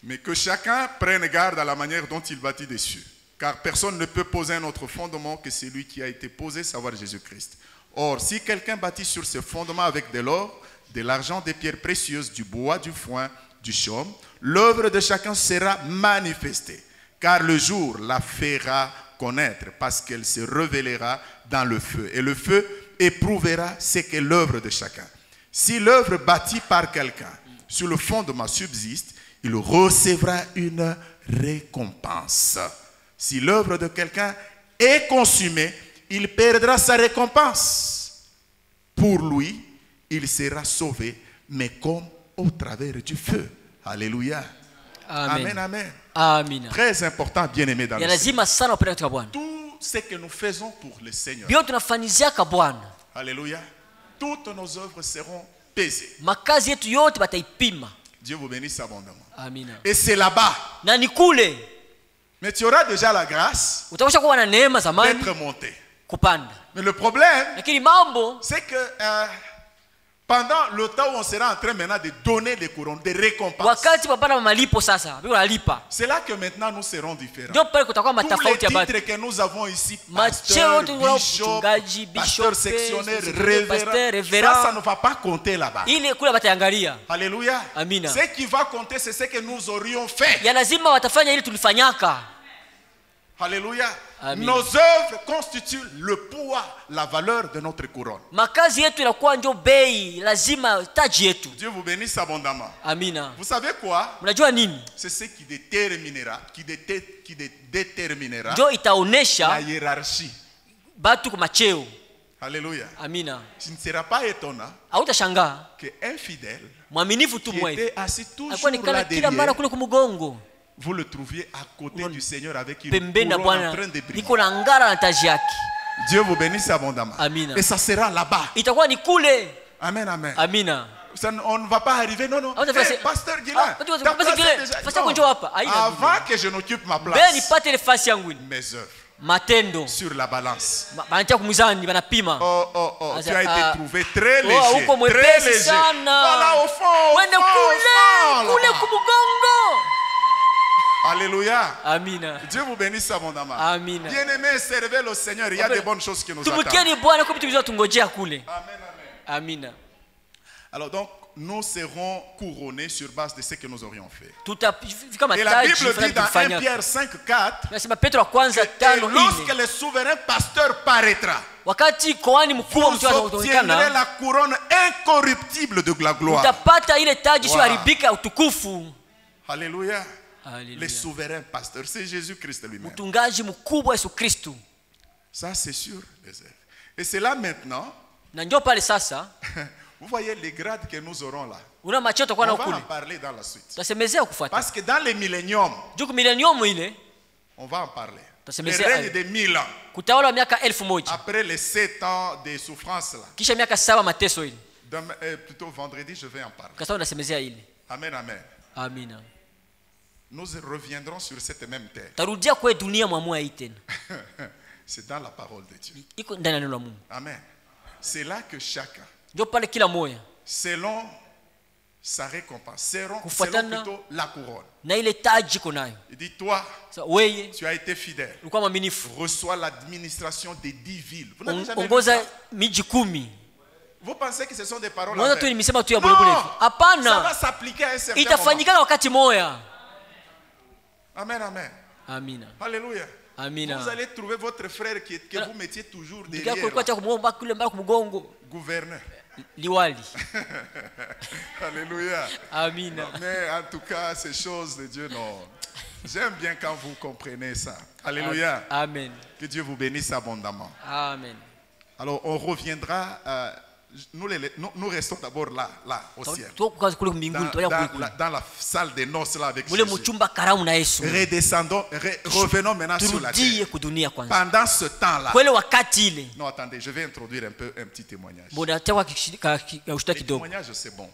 Mais que chacun prenne garde à la manière dont il bâtit dessus. Car personne ne peut poser un autre fondement que celui qui a été posé, savoir Jésus-Christ. Or, si quelqu'un bâtit sur ce fondement avec de l'or, de l'argent, des pierres précieuses, du bois, du foin, du chaume, l'œuvre de chacun sera manifestée. Car le jour la fera connaître, parce qu'elle se révélera dans le feu. Et le feu éprouvera ce qu'est l'œuvre de chacun. Si l'œuvre bâtie par quelqu'un sur le fondement subsiste, il recevra une récompense. Si l'œuvre de quelqu'un est consumée, il perdra sa récompense. Pour lui, il sera sauvé, mais comme au travers du feu. Alléluia. Amen. Amen, amen. Amina. Très important, bien-aimé dans Ya le Seigneur. lazima sana upende katika Bwana. Tout ce que nous faisons pour le Seigneur. Bio tunafanyiziaka Bwana. Alléluia. Toutes nos œuvres seront pesées. Makazi yetu yote bataipima. Dieu vous bénisse abondamment. Amina. Et c'est là-bas. Na ni kule Mais tu auras déjà la grâce utakusha kuwa na neema zamani d'être monté. kupanda. Mais le problème, Lakini mambo c'est que pendant le temps où on sera en train maintenant de donner des couronnes, des récompenses, wakati papana malipo sasa, biko nalipa. c'est là que maintenant nous serons différents. Ndio pale kutakuwa Tous les matofauti ya batu. titres que nous avons ici, Macheo pasteur, tu wao bishop, mchungaji, pasteur bishop, sectionnaire, pasteur, révérend, révérend. ça ne va pas compter là-bas. Ile kule bataangalia. Alléluia. Amina. Ce qui va compter, c'est ce que nous aurions fait. Ya lazima watafanya ili tulifanyaka. Alléluia. Amen. Nos œuvres constituent le poids, la valeur de notre couronne. Makazi yetu inakuwa ndio bei, lazima taji yetu. Dieu vous bénisse abondamment. Amina. Vous savez quoi? Mnajua nini? C'est ce qui déterminera, déterminera Ndio la itaonesha hiérarchie. batu kwa macheo. Alléluia. Amina. Ce ne sera pas étonnant Hautashangaa qu'un fidèle mwaminifu tu qui mwe était assis alikuwa toujours nikala là kila mara derrière, kule kumgongo vous le trouviez à côté du Seigneur avec une pembeni na couronne en Bwana train de briller. niko na ngara na taji yake. Dieu vous bénisse abondamment. Amina. Et ça sera là-bas. Itakuwa ni kule. Amen, amen. Amina. On ne va pas arriver, non, non. Ah, Hey, pasteur Guilain, ta place est déjà- Non. Avant que je n'occupe ma Mbele place, nipate ile fasi yangu ile. mes œuvres Matendo. sur la balance. Banatia kumizani banapima. Oh, tu as Ah, été trouvé très léger. Huko Très mwepesi léger. sana. Voilà au fond. Wende kule là-bas. kumgongo. Alléluia. Amina. Dieu vous bénisse abondamment. Amen. Bien-aimés, servez le Seigneur. Il y a de bonnes choses qui nous attendent. Tumukeni Bwana kwa vitu vizuri tungojea kule. Amen, amen. Amina. Alors donc, nous serons couronnés sur base de ce que nous aurions fait. Tutafika Et la mataji Bible dit dans 1 fulani. Pierre 5, 4, Nasema Petro wa kwanza et 5:4. lorsque le souverain pasteur paraîtra, Wakati koani mkubwa vous mtu obtiendrez ataonekana, la couronne incorruptible de la gloire. utapata ile taji Wow. isiyoharibika utukufu. Alléluia. Hallelujah. Le souverain pasteur, c'est Jésus-Christ lui-même. Mtungaji mkubwa Yesu Kristo. Ça, c'est sûr. Et c'est là maintenant, Na ndio pale sasa vous voyez les grades que nous aurons là. una macheo On utakuwa na va kule. en parler dans la suite. Tutasemezea kufuata. Parce que dans les milléniums, Juku milenium ile on va en parler. Le Tasemezea règne de 1000 ans, kutawala miaka 1000 après les 7 ans de souffrance là. kisha miaka 7 mateso ile. Demain, plutôt vendredi, je vais en parler. Kasa unasemezea ile. Amen, amen. Amina. Nous reviendrons sur cette même terre. Tarudia kwa dunia mwamua hii tena. C'est dans la parole de Dieu. Iko ndani ya neno la Mungu. Amen. C'est là que chacun, Ndio pale kila moja selon sa récompense, selon Kufuatana plutôt la couronne. na ile taji iko nayo. Il dit, toi, Sasa wewe tu as été fidèle. ulikuwa mwaminifu. Reçois l'administration des 10 villes. Vous n'avez jamais vu Ongoza ça? miji 10. Vous pensez que ce sont des paroles Mwanzo en tu vain? nimesema tu ya Non, bulebule. ça va Hapana. s'appliquer à un certain moment. Itafanyika wakati moja. Amen, amen. Amina. Alléluia. Amina. Vous allez trouver votre frère que vous mettiez toujours Ndugu derrière. yako alikuwa anataka kumuomba kule mbali kumgongo. Gouverneur. Liwali. Alléluia. Amina. Mais en tout cas, ces choses de Dieu, non. J'aime bien quand vous comprenez ça. Alléluia. Amen. Que Dieu vous bénisse abondamment. Amen. Alors, on reviendra. Nous restons d'abord là, au ciel. Dans la salle des noces là avec Jésus. Redescendons, revenons maintenant sur la terre. Pendant ce temps-là. Non, attendez, je vais introduire un petit témoignage. Le témoignage, c'est bon.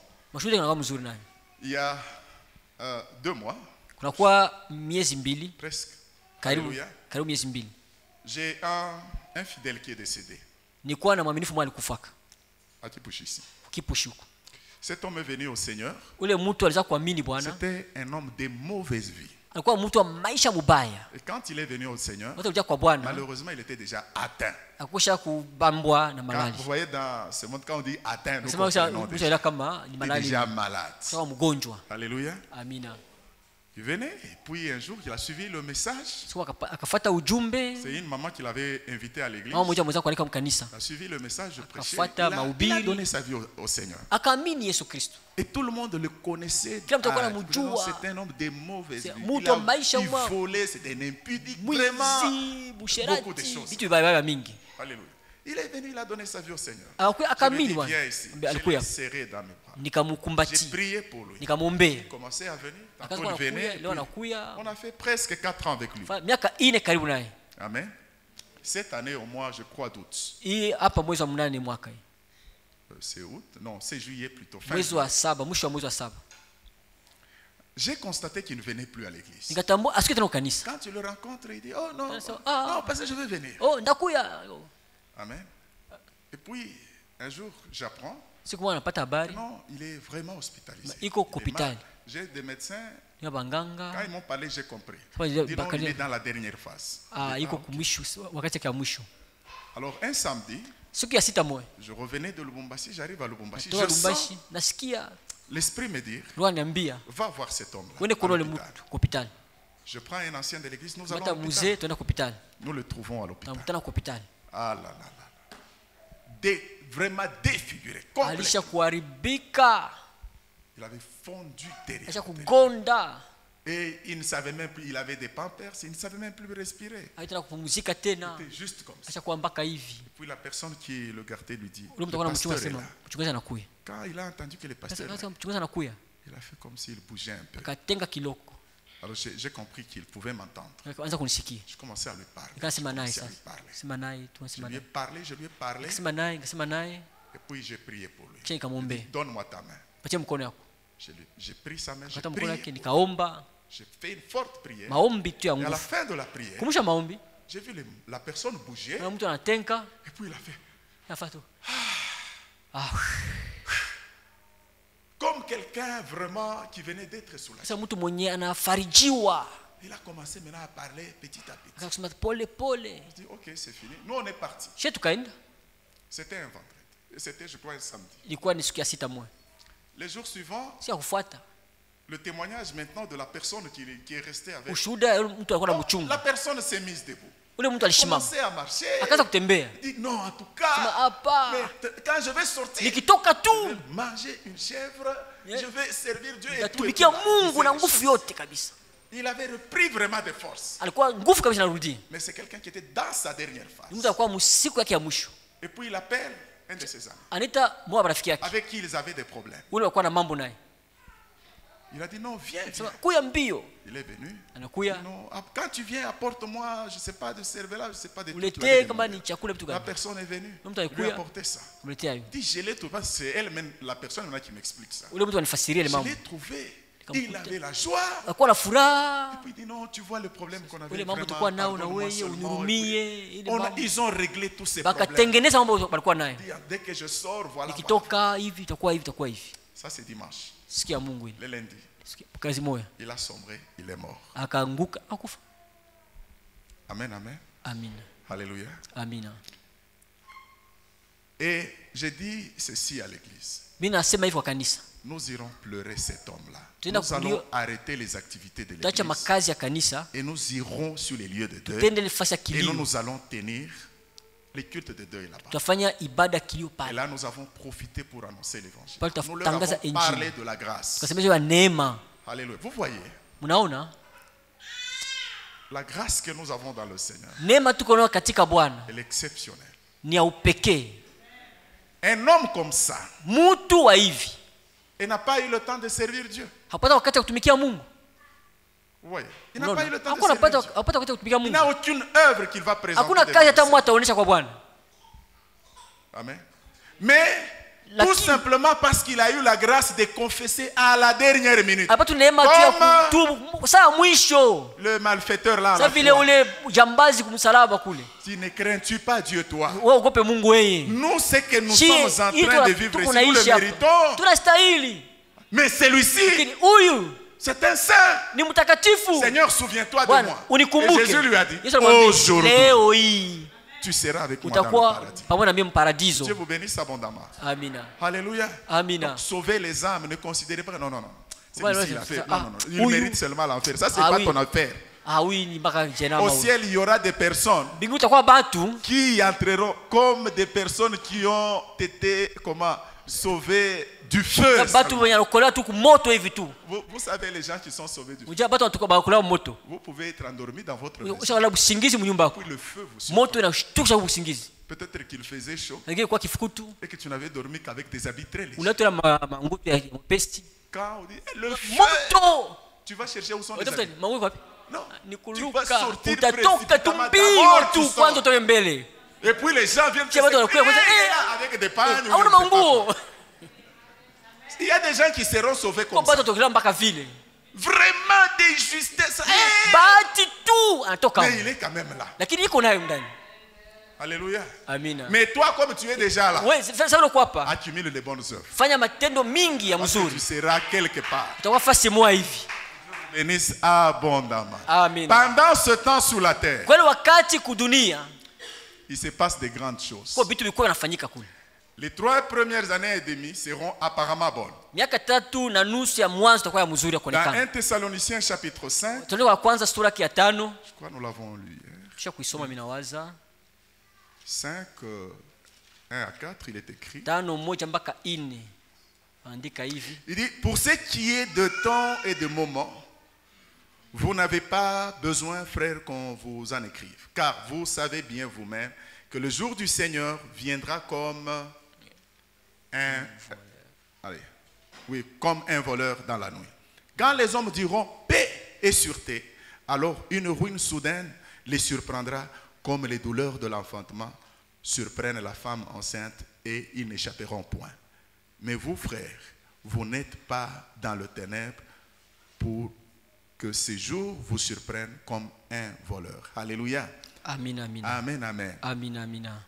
Il y a 2 mois. Presque. Alléluia. J'ai un fidèle qui est décédé. Cet homme est venu au Seigneur. C'était un homme de mauvaise vie. Et quand il est venu au Seigneur, malheureusement, il était déjà atteint. Quand vous voyez dans ce monde, quand on dit atteint, nous comprenons déjà. Il est déjà malade. Alléluia. Il venait, et puis un jour, il a suivi le message. C'est une maman qui l'avait invité à l'église. Il a suivi le message, je prêchais. Il a donné sa vie au Seigneur. Et tout le monde le connaissait. C'était un homme de mauvaise vie. Il volait, c'était un impudique. Vraiment, beaucoup de choses. Alléluia. Il est venu, il a donné sa vie au Seigneur. Je lui ai dit, viens ici. Je l'ai serré dans mes bras. J'ai prié pour lui. Il commençait à venir. Tantôt il venait. On a fait presque 4 ans avec lui. Amen. Cette année au mois, je crois, d'août. C'est août? Non, c'est juillet plutôt. J'ai constaté qu'il ne venait plus à l'église. Quand tu le rencontres, il dit, oh non, non, parce que je veux venir. Amen. Et puis, un jour, j'apprends. Non, il est vraiment hospitalisé. J'ai des médecins. Quand ils m'ont parlé, j'ai compris. Il est dans la dernière phase. Alors, un samedi, je revenais de Lubumbashi, j'arrive à Lubumbashi. Je sens l'esprit me dire, va voir cet homme. Je prends un ancien de l'église, nous allons à l'hôpital. Nous le trouvons à l'hôpital. Ah là là là. Vraiment défiguré. Il avait fondu derrière. Et il ne savait même plus, il avait des pampers, il ne savait même plus respirer. Il était juste comme ça. Et puis la personne qui le gardait lui dit, le pasteur est là. Quand il a entendu que le pasteur est là, il a fait comme s'il bougeait un peu. Alors j'ai compris qu'il pouvait m'entendre. Je commençais à lui parler. Je lui ai parlé. Et puis j'ai prié pour lui. Donne-moi ta main. J'ai pris sa main, j'ai prié. J'ai fait une forte prière. Et à la fin de la prière, j'ai vu la personne bouger. Et puis il a fait. Comme quelqu'un vraiment qui venait d'être soulagé. Il a commencé maintenant à parler petit à petit. Je dis, ok, c'est fini. Nous, on est partis. C'était un vendredi. C'était, je crois, un samedi. Les jours suivants, le témoignage maintenant de la personne qui est restée avec. La personne s'est mise debout. Il a commencé à marcher. Il dit non, en tout cas, mais quand je vais sortir, je vais manger une chèvre, je vais servir Dieu et tout. Il avait repris vraiment des forces. Mais c'est quelqu'un qui était dans sa dernière phase. Et puis il appelle un de ses amis avec qui ils avaient des problèmes. Il a dit non, viens. Il est venu. Non, quand tu viens, apporte-moi, je ne sais pas de cervelas, je ne sais pas de tout. La personne est venue. Il lui a apporté ça. Il dit, je l'ai trouvé. C'est elle-même, la personne qui m'explique ça. Je l'ai trouvé. Il avait la joie. Et puis il dit non, tu vois le problème qu'on avait vraiment. Ils ont réglé tous ces problèmes. Dès que je sors, voilà. Ça c'est dimanche. Le lundi. Il a sombré, il est mort. Amen, amen. Alléluia. Et j'ai dit ceci à l'église. nous irons pleurer cet homme-là. Tuenda Nous allons kulio- arrêter les activités de tutaacha l'église makazi ya kanisa, et nous irons sur les lieux de deuil tutende nafasi ya et nous, kilio, nous allons tenir les cultes de deuil là-bas. tutafanya ibada ya kilio Et pale. là, nous avons profité pour annoncer l'évangile. Pale Nous leur avons tutatangaza injili. parlé de la grâce. Tukasema hiyo ya neema. Alléluia. Vous voyez, Mnaona? la grâce que nous avons dans le Seigneur, Neema tuko nayo katika Bwana elle est exceptionnelle. ni ya upekee. Un homme comme ça, Mtu wa hivi il n'a pas eu le temps de servir Dieu. hapata wakati wa kutumikia Mungu. Vous voyez, il n'a Unaona? pas eu le temps de Hakuna servir Dieu. hapata wakati wa kutumikia Il Mungu. n'a aucune œuvre qu'il va présenter. Hakuna devant kazi le hata Seigneur. mmoja ataonyesha kwa Bwana. Amen. Mais tout Lakini- simplement parce qu'il a eu la grâce de confesser à la dernière minute. Hapa tu neema tu ya Kama- kutubu saa mwisho. Le malfaiteur là, à Sasa la vile croix, ule jambazi kumsalaba kule. tu ne crains-tu pas Dieu, toi? Wewe ugope Mungu wewe. Nous, ce que nous Si sommes en train de vivre ici, nous le méritons. tunastahili. Mais celui-ci, Lakini huyu c'est un saint. ni mtakatifu. Seigneur, souviens-toi de Bwana, moi. Et unikumbuke. Jésus lui a dit, Yesu alimwambia, aujourd'hui, leo hii tu seras avec moi dans le utakuwa paradis. pamoja na mimi mparadiso. Dieu vous bénisse abondamment. Amina. Alléluia. Amina. Donc, sauver les âmes, ne considérez pas. Non, non, non. C'est Ouais, lui-ci, ouais, il a c'est fait. ça. Non, Ah, non, non. Il oui. mérite seulement l'enfer. Ça, c'est Ah, pas oui. ton affaire. Ah oui, ni mpaka jana Au mawe. ciel, il y aura des personnes Mbinguni utakuwa batu qui entreront comme des personnes qui ont été sauvées du feu. batu wenye wanaokolewa tu kumoto hivi tu. Vous savez, les gens qui sont sauvés du feu, Unajua batu wanaokolewa moto. vous pouvez être endormi dans votre maison. Ushaona usingizi mnyumba yako. Puis le feu vous suit. Moto inashtusha usingizi. Peut-être qu'il faisait chaud Lakini kwa kifukutu et que tu n'avais dormi qu'avec des habits très légers. unatoa manguo ya pesti. Quand on dit eh, le feu, Moto. tu vas chercher où sont les Utafuta habits. manguo wapi? Non, Ni tu vas kuluka. sortir Utatoka précipitamment. tumbio D'abord, tu tu sors. kwanza utoke mbele. Et puis les gens viennent te Tiens, dire, watu wanakuja, avec des pagnes. ou Hauna je ne sais pas manguo. quoi. Il y a des gens qui seront sauvés Kwa comme ça. batu watokelea mpaka vile. Vraiment des justesses. Bahati tu anatoka. Mais il est quand même là. Lakini iko nayo ndani. Alléluia. Amina. Mais toi, comme tu es déjà là, Wewe sasa uko hapa. accumule les bonnes œuvres. Fanya matendo mingi ya Parce que mzuri. tu seras quelque part. Utakuwa fasi moja hivi. Bénisse abondamment. Amen. Pendant ce temps sous la terre, Kwa ile wakati kudunia il se passe de grandes choses. kwa vitu vilikuwa vinafanyika kule. Les 3 premières années et demie seront apparemment bonnes. Miaka 3 na nusu ya mwanzo itakuwa ya mzuri ya Dans kuonekana. 1 Thessaloniciens chapitre 5, Tuende kwa kwanza sura ya 5, je crois que nous l'avons lu hier. kisha kuisoma mimi nawaza 5, 1 à 4, il est écrit. 5:1 mpaka 4. Andika hivi. Il dit, pour ce qui est de temps et de moment, vous n'avez pas besoin, frères, qu'on vous en écrive. Car vous savez bien vous-même que le jour du Seigneur viendra comme comme un voleur dans la nuit. Quand les hommes diront paix et sûreté, alors une ruine soudaine les surprendra comme les douleurs de l'enfantement surprennent la femme enceinte et ils n'échapperont point. Mais vous, frères, vous n'êtes pas dans le ténèbre pour que ces jours vous surprennent comme un voleur. Alléluia. Amina, amina. Amen, amen. Amina, amina.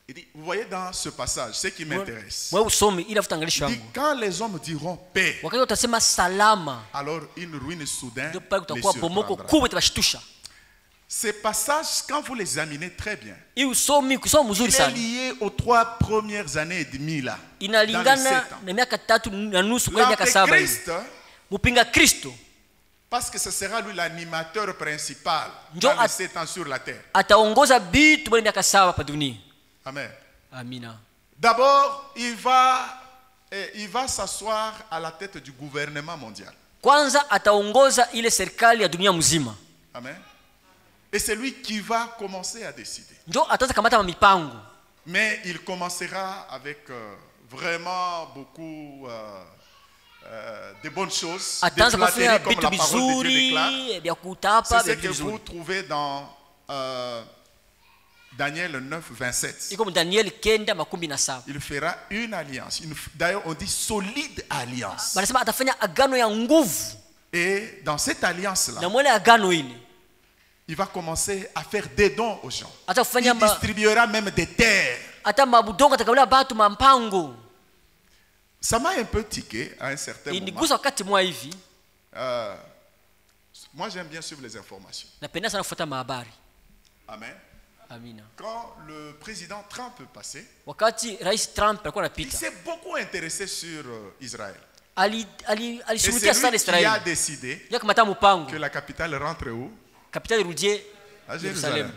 Il dit, vous voyez dans ce passage, ce qui m'intéresse. Wewe usome ili afutangalisho Il dit, yangu. quand les hommes diront paix, Wakati utasema salama, alors une ruine soudaine ndio pale les kutakuwa bomoko surprendra. kubwa itabashtusha. Ces passages, quand vous les examinez très bien, Hii usomi kusoma mzuri il est sana. lié aux 3 premières années et demie là. Dans les Inalingana 7 ans. na miaka 3 na nusu kwa miaka 7 hivi. L'Antéchrist, Mpinga Kristo parce que ce sera lui l'animateur principal Njo dans les at- 7 ans sur la terre. ataongoza bitu bali miaka 7 hapa dunia. Amen. Amina. D'abord, il va s'asseoir à la tête du gouvernement mondial. Kwanza ataongoza ile serikali ya dunia mzima. Amen. Et c'est lui qui va commencer à décider. Ndio ataanza kamata mipango. Mais il commencera avec vraiment beaucoup de bonnes choses, de Ataanza kufanya flatterie, comme vitu la parole de Dieu déclare. vizuri vya kutapa C'est vya ce que vitu vous vizuri. trouvez dans Daniel 9, 27. Iko Daniel 9:17. Il fera une alliance. D'ailleurs, on dit solide alliance. Wanasema atafanya agano ya nguvu. Et dans cette alliance-là, Na mwele agano ile il va commencer à faire des dons aux gens. atafanya Il distribuera même des terres. ata mabudongo atakabila batu mampango. Ça m'a un peu tiqué à un certain moment. Inigusa wakati mwa hivi. Moi, j'aime bien suivre les informations. Napenda sana kufuata mahabari. Amen. Amina. Quand le président Trump est passé, Wakati Rais Trump alikuwa il anapita, s'est beaucoup intéressé sur Israël. Et alishughulikia c'est sana lui qui a Israeli. décidé Ndio kamata mpango. que la capitale rentre où? Kapitali irudie À Yerusalemu. Jérusalem.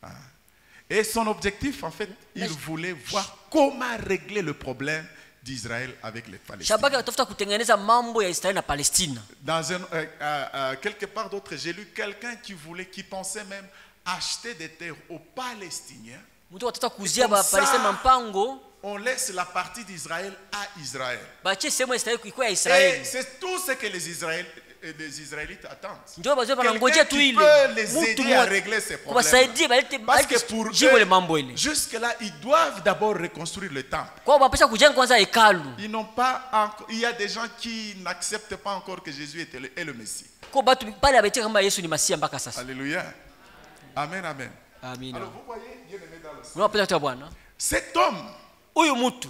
Ah. Et son objectif, en fait, il voulait voir comment régler le problème d'Israël avec les Palestiniens. Shabaki anatafuta kutengeneza mambo ya Israeli na Palestina. Quelque part d'autre, j'ai lu quelqu'un qui pensait même acheter des terres aux Palestiniens. Mtu atata kuzia Comme ba ça, Palestina mpango, on laisse la partie d'Israël à Israël. bache sehemu ya Israeli ikuwa ya Et Israeli. c'est tout ce que les Israélites attendent. Ndio bazio Quelqu'un banangojea tu qui ile. peut les Mtu aider à mmoja régler ces problèmes. kuwasaidia balete Parce que pour jibu ile mambo eux, ile. jusque-là, ils doivent d'abord reconstruire le temple. Kwa bapesha kujenga kwanza hekalu. Ils n'ont pas encore, il y a des gens qui n'acceptent pas encore que Jésus est le Messie. Kwa batu pale abetia kama Yesu ni Masia mpaka sasa. Alléluia. Amen, amen. Amina. Alors vous voyez, bien aimé dans le Seigneur, Unapenda tu Bwana. cet homme Huyu mtu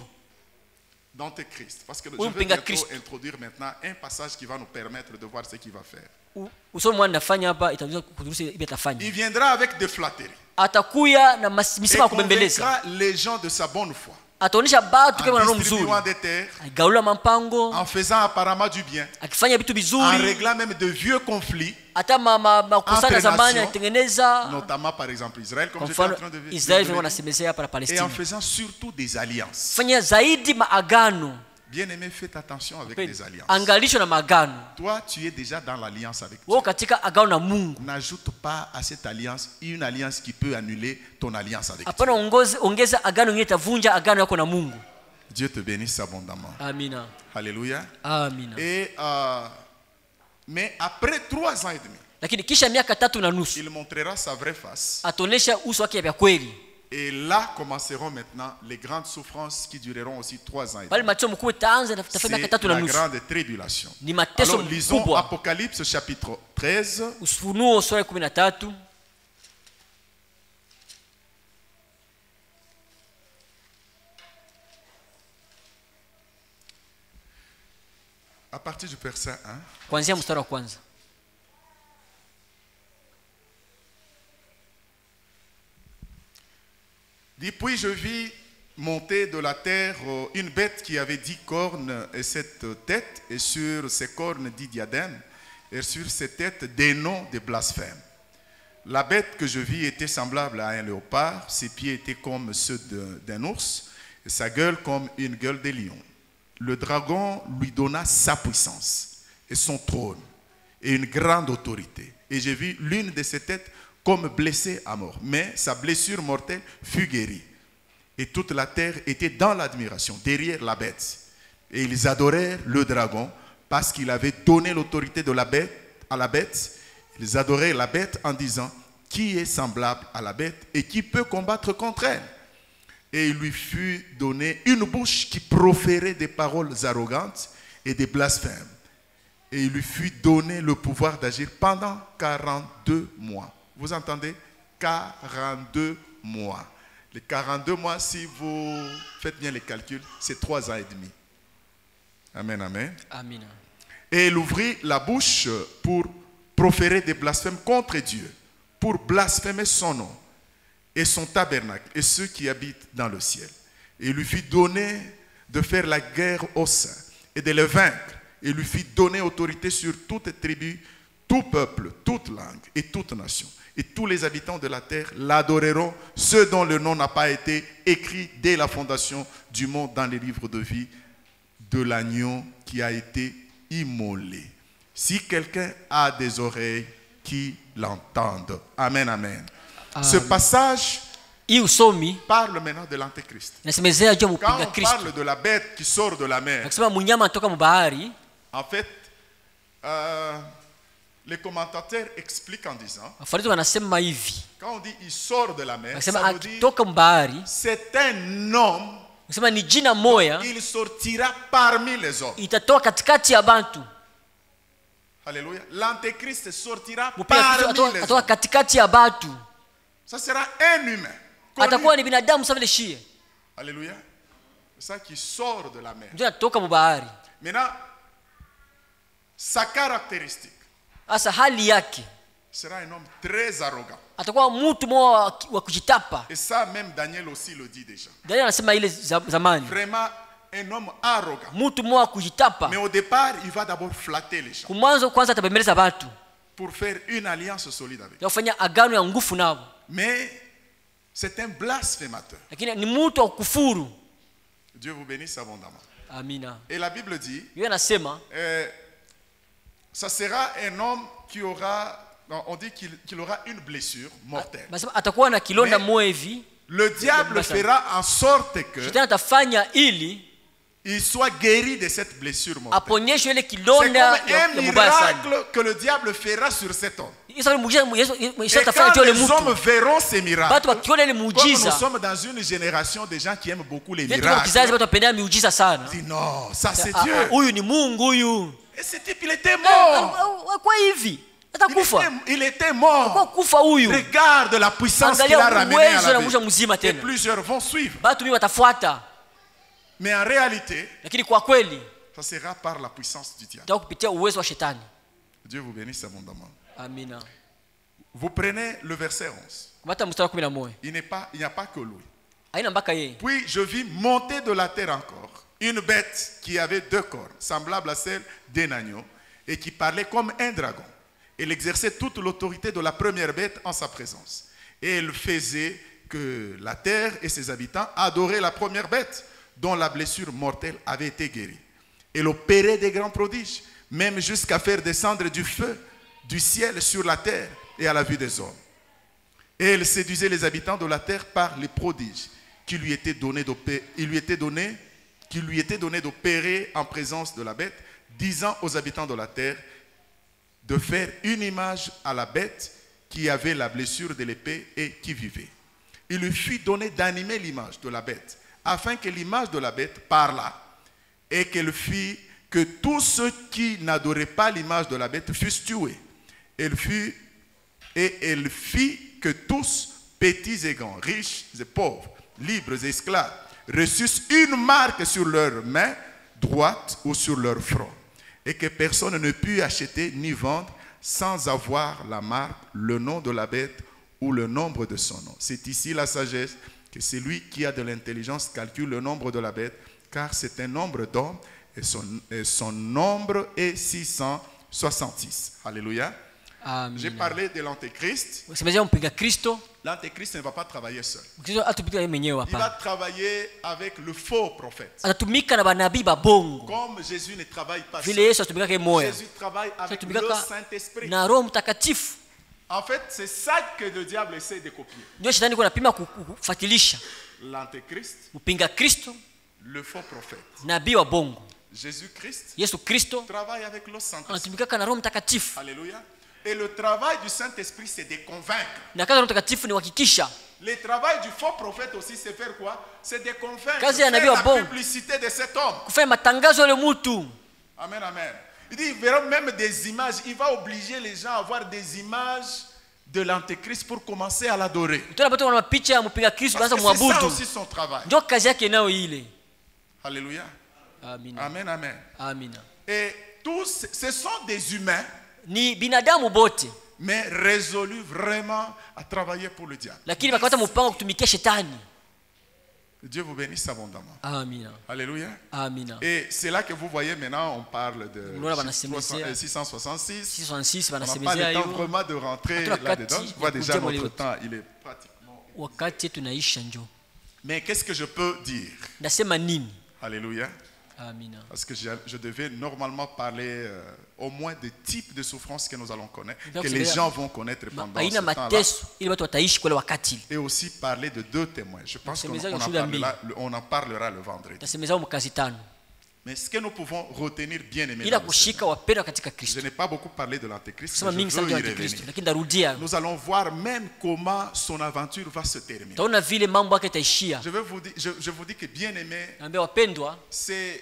d'Antéchrist, parce que je Oui, vais Pinga bientôt Christ. introduire maintenant un passage qui va nous permettre de voir ce qu'il va faire. usomi mwana nafanya hapa itaweza kudurusi ibi atafanya. Il viendra avec des flatteries. Atakuya na Et misema ya kubembeleza. convaincra les gens de sa bonne foi. Ataonesha batu kama na En roho mzuri. distribuant des terres, Agaula mampango, en faisant apparemment du bien, akifanya vitu en vizuri, réglant même de vieux conflits, hata makusana Entre zamani nations, anatengeneza. notamment par exemple Israël, comme Kwa j'étais en mfano train de Israeli dire, wanasemezea hapa na et en Palestina. faisant surtout des alliances. Fanya zaidi maagano. Bien-aimé, faites attention avec les alliances. Angalisho na maagano. Toi, tu es déjà dans l'alliance avec Dieu. Wewe katika agano na Mungu. N'ajoute pas à cette alliance une alliance qui peut annuler ton alliance avec Hapana ongeza agano nyingine itavunja agano yako na Mungu. Dieu te bénisse abondamment. Amina. Alléluia. Amina. Et, mais après 3 ans et demi, Lakini kisha miaka 3 na nusu il montrera sa vraie face. atonesha uso wake vya kweli. Et là commenceront maintenant les grandes souffrances qui dureront aussi 3 ans et Bali demi. macho mkuu taanza tafanya miaka C'est 3 na la nusu. grande tribulation. Ni mateso Alors lisons mkubwa. Apocalypse chapitre 13. Ufunuo sura ya 13. À partir du verset 1. Kuanzia mstari wa kwanza. Dit, puis je vis monter de la terre une bête qui avait 10 cornes et 7 têtes, et sur ces cornes 10 diadèmes, et sur ces têtes des noms de blasphèmes. La bête que je vis était semblable à un léopard, ses pieds étaient comme ceux d'un ours, et sa gueule comme une gueule de lion. Le dragon lui donna sa puissance et son trône et une grande autorité. Et j'ai vu l'une de ses têtes comme blessée à mort, mais sa blessure mortelle fut guérie. Et toute la terre était dans l'admiration, derrière la bête. Et ils adorèrent le dragon parce qu'il avait donné l'autorité de la bête à la bête. Ils adoraient la bête en disant, qui est semblable à la bête et qui peut combattre contre elle? Et il lui fut donné une bouche qui proférait des paroles arrogantes et des blasphèmes. Et il lui fut donné le pouvoir d'agir pendant 42 mois. Vous entendez? 42 mois. Les 42 mois, si vous faites bien les calculs, c'est 3 ans et demi. Amen, amen. Amina. Et il ouvrit la bouche pour proférer des blasphèmes contre Dieu, pour blasphémer son nom et son tabernacle et ceux qui habitent dans le ciel. Et il lui fit donner de faire la guerre aux saints et de les vaincre. Et il lui fit donner autorité sur toute tribu, tout peuple, toute langue et toute nation. Et tous les habitants de la terre l'adoreront, ceux dont le nom n'a pas été écrit dès la fondation du monde dans les livres de vie de l'agneau qui a été immolé. Si quelqu'un a des oreilles, qui l'entendent. Amen, amen. Ce passage Hii usomi parle maintenant de l'Antéchrist. nasemezea juu ya Quand mpinga on Kristo. parle de la bête qui sort de la mer, Akisema mnyama anatoka mbahari, en fait, les commentateurs expliquent en disant, wafariji wanasema hivi. quand on dit il sort de la mer, Akisema ça veut dire akitoka mbahari, c'est un homme, akisema ni jina moya il sortira parmi les hommes. itatoka katikati ya bantu. Alléluia. L'Antéchrist sortira Mpinga Kristo parmi les atoka hommes. katikati ya batu. Ça sera un humain. connu. Atakuwa ni binadamu sawa vile shie. Alléluia. C'est ça qui sort de la mer. Ndio anatoka mbahari. Maintenant, sa caractéristique Asa hali yake sera un homme très arrogant. atakuwa mtu mmoja wa kujitapa. Et ça, même Daniel aussi le dit déjà. Daniel anasema ile zamani. Vraiment un homme arrogant. Mtu mmoja kujitapa. Mais au départ, il va d'abord flatter les gens Kumwanzo kwanza atabembeleza watu. pour faire une alliance solide avec eux. Ya kufanya agano ya nguvu nao. Mais c'est un blasphémateur. Lakini ni mtu wa kufuru. Dieu vous bénisse abondamment. Amina. Et la Bible dit, Yeye anasema ça sera un homme qui aura, on dit qu'il aura une blessure mortelle. Basema atakuwa na kilonda Mais- moyo hivi. Le diable fera en sorte que Shetani atafanya ili il soit guéri de cette blessure mortelle. aponyeshwe ile C'est kilonda comme ya un mubaya sana. miracle que le diable fera sur cet homme. Isa ni muujiza Yesu Et atafanya quand juu ya les mtu. hommes verront ces miracles, Watu wakiona ile comme nous muujiza, sommes dans une génération de gens qui aiment beaucoup les yetu kwa kizazi miracles, watu wapendea miujiza sana. on dit non, ça c'est Ah, Dieu. huyu ni Mungu huyu. Et ce type, il était mort. Kwa hivi atakufa. Il était mort. Kwa kufa huyu. Regarde la puissance qu'il a Angalia ramenée à uwezo la na mwisho vie. mzima Et tena. plusieurs vont suivre. Watu mimi watafuata. Mais en réalité, Lakini kwa kweli ça sera par la puissance du diable. ndio kupitia uwezo wa shetani. Dieu vous bénisse abondamment. Amina. Vous prenez le verset 11. Kumata mstari wa 11. Il n'y a pas que lui. Haina mpaka yeye. Puis je vis monter de la terre encore une bête qui avait 2 cornes, semblable à celle d'un agneau, et qui parlait comme un dragon. Elle exerçait toute l'autorité de la première bête en sa présence. Et elle faisait que la terre et ses habitants adoraient la première bête, dont la blessure mortelle avait été guérie. Elle opérait des grands prodiges, même jusqu'à faire descendre du feu du ciel sur la terre et à la vue des hommes. Et elle séduisait les habitants de la terre par les prodiges qui lui étaient donnés d'opérer en présence de la bête, disant aux habitants de la terre de faire une image à la bête qui avait la blessure de l'épée et qui vivait. Il lui fut donné d'animer l'image de la bête, afin que l'image de la bête parlât, et qu'elle fit que tous ceux qui n'adoraient pas l'image de la bête fussent tués. Elle fit que tous, petits et grands, riches et pauvres, libres et esclaves, reçussent une marque sur leur main droite ou sur leur front, et que personne ne put acheter ni vendre sans avoir la marque, le nom de la bête ou le nombre de son nom. C'est ici la sagesse, que celui qui a de l'intelligence calcule le nombre de la bête, car c'est un nombre d'hommes et son nombre est 666. Alléluia. J'ai parlé de l'antéchrist. Semezea mpinga Kristo. L'antéchrist ne va pas travailler seul. Kristo atupita yeye mwenyewe Il va hapa. travailler avec le faux prophète. Atatumika na banabii ba bongo. Comme Jésus ne travaille pas Vile seul. Yesu atumika yeye moya. Jésus travaille avec le Atumika Saint-Esprit. na Roho Mtakatifu. En fait, c'est ça que le diable essaie de copier. Ndio shetani kwa napima kufuatilisha. L'antéchrist, Mpinga Kristo, le faux prophète. nabii wa bongo. Jésus-Christ Yesu Kristo travaille avec le Saint-Esprit. anatumika na Roho Mtakatifu. Alléluia. Et le travail du Saint-Esprit, c'est de convaincre. Na kazi ya Roho Mtakatifu ni kuhakikisha. Le travail du faux prophète aussi, c'est faire quoi? C'est de convaincre. Kazi ya nabii Faire wa la bongo. publicité de cet homme. Kufanya matangazo yale mtu. Amen, amen. Il dit, il verra même des images. Il va obliger les gens à voir des images de l'antéchrist pour commencer à l'adorer. Tuna watu wana picha ya mpinga Kristo Parce kwanza que c'est ça muabudu. aussi son travail. Ndio kazi yake nayo ile. Alléluia. Amina. Amen, amen. Amina. Et tous, ce sont des humains, Ni binadamu bote. mais résolus vraiment à travailler pour le diable. Lakini wakapata mpango kutumikia shetani. Dieu vous bénisse abondamment. Amina. Alléluia. Amina. Et c'est là que vous voyez maintenant, on parle de Unaona banasemezea. 666. 666 On n'a pas banasemezea le temps hiyo. vraiment de rentrer Hatuna là-dedans. kati Je vois ya déjà kutia notre mwele temps, il est pratiquement... Wakati tunaisha njo. Mais qu'est-ce que je peux dire? Nasema nini? Alléluia. Amina. Parce que je devais normalement parler au moins des types de souffrances que nous allons connaître, Donc, que c'est les bien. gens vont connaître pendant ce Aina temps-là. mateso ili watu wataishi kwa ile wakati. Et aussi parler de 2 témoins. Je pense C'est qu'on mes on en ushuhuda mbili. on en parlera le vendredi. Tasemezao mkazi tano. Mais ce que nous pouvons retenir bien aimé, Ila kushika wapendwa katika je Kristo. n'ai pas beaucoup parlé de l'antéchrist, Sema mais mingi je sana veux juu y ya Kristo, revenir. lakini ndarudia. Nous allons voir même comment son aventure va se terminer. Taona vile mambo yake itaishia. Je vous dis que bien aimé, Naambia wapendwa, c'est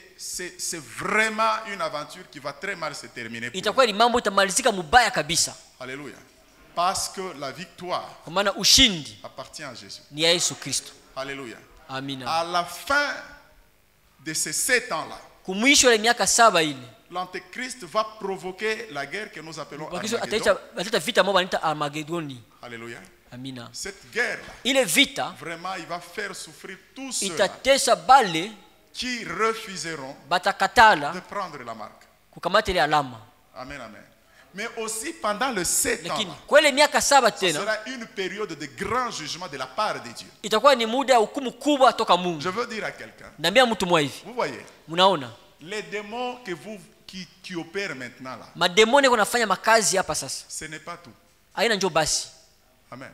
vraiment une aventure qui va très mal se terminer. Pour itakuwa ni mambo itamalizika mubaya kabisa. nous. Alléluia. Parce que la victoire Kwa maana ushindi appartient à Jésus. ni ya Yesu Kristo. Alléluia. Amina. À la fin de ces 7 ans-là, Kumwisho ya miaka 7 ile. l'antéchrist va provoquer la guerre que nous appelons Wakristo Armageddon. ataleta vita ambao wanaita Armagedoni. Alléluia. Amina. Cette guerre-là, Ile vita vraiment, il va faire souffrir tous ceux itatesa bale qui refuseront batakatala de prendre la marque. kukamata ile alama. Amen, amen. Mais aussi pendant le 7 ans, Lakini kwa ile miaka 7 ce tena sera une période de grand jugement de la part de Dieu. itakuwa ni muda ya hukumu kubwa toka Mungu. Je veux dire à quelqu'un, Naambia mtu mmoja hivi, vous voyez, mnaona les démons qui opèrent maintenant là, mademoni kunafanya makazi hapa sasa. ce n'est pas tout. Haina njoo basi. Amen.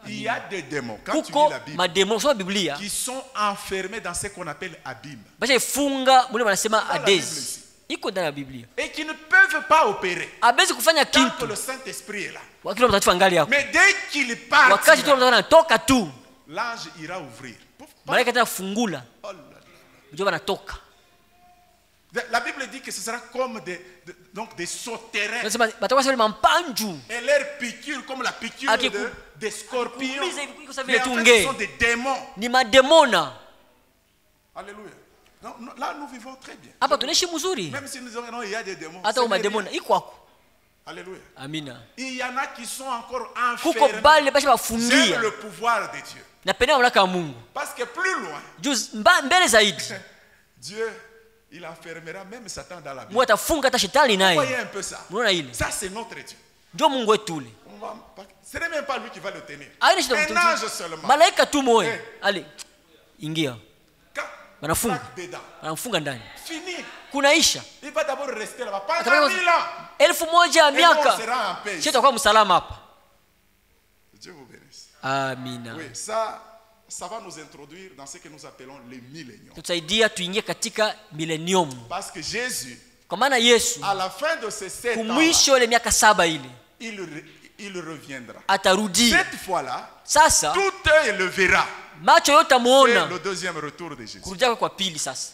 Il y a des démons, quand tu lis Kuko la Bible, mademoni soma Biblia qui sont enfermés dans ce qu'on appelle abîme basha ifunga mule wanasema Dans la Bible Hades. ici. Iko ndani ya Biblia. et qui ne peuvent pas opérer Abezi kufanya tant que kitu le Saint-Esprit est là. wakati mtakatifu angali yako. Mais dès qu'il part, Wakati tu anatoka tu, l'ange ira ouvrir. Pouf, pouf. malaika atafungula, Oh là là. ndio wanatoka. La Bible dit que ce sera comme donc des sauterelles. Nasema batakuwa sema mampanju. Et leur piqûre comme la piqûre Aki- des scorpions. Kuuliza hivi iko sawa Mais vile en fait, tunge. ce sont des démons. Ni mademona. Alléluia. Donc, là, nous vivons très bien. Hapa tunaishi mzuri. Même si nous disons non, il y a des démons. Hata ce n'est mademona rien. iko hapo. Alléluia. Amina. Il y en a qui sont encore Kuko enfermés. bale basha J'aime bafungia. le pouvoir de Dieu. Napenda mamlaka ya Mungu. Parce que plus loin, Juu mbele zaidi. Dieu, il enfermera même Satan dans la Bible. Mungu atafunga hata shetani Vous voyez naye. un peu ça. Unaona ile? Ça, c'est notre Dieu. Ndio Mungu wetu ule. Ce n'est même pas lui qui va le tenir. Haina shida Un mtu. ange seulement. Malaika tu moyo. Eh. Ali. Ingia. Quand Wanafunga. tape dedans, Wanamfunga ndani. fini. Kunaisha. Il va d'abord rester là-bas pendant Atabaki 1000 ans. 1000 ya Et nous, on miaka. sera en paix. Sisi tutakuwa msalama hapa. Dieu vous bénisse. Amina. Oui, ça va nous introduire dans ce que nous appelons les milléniums. Tutasaidia tuingie katika millennium. Parce que Jésus, Kwa maana Yesu à la fin de ces 7 ans, kumwisho ile miaka 7 ile il reviendra. atarudia. Cette fois-là, Sasa tout œil le verra. macho yote C'est amuona le deuxième retour de Jésus. kurudia kwa pili sasa.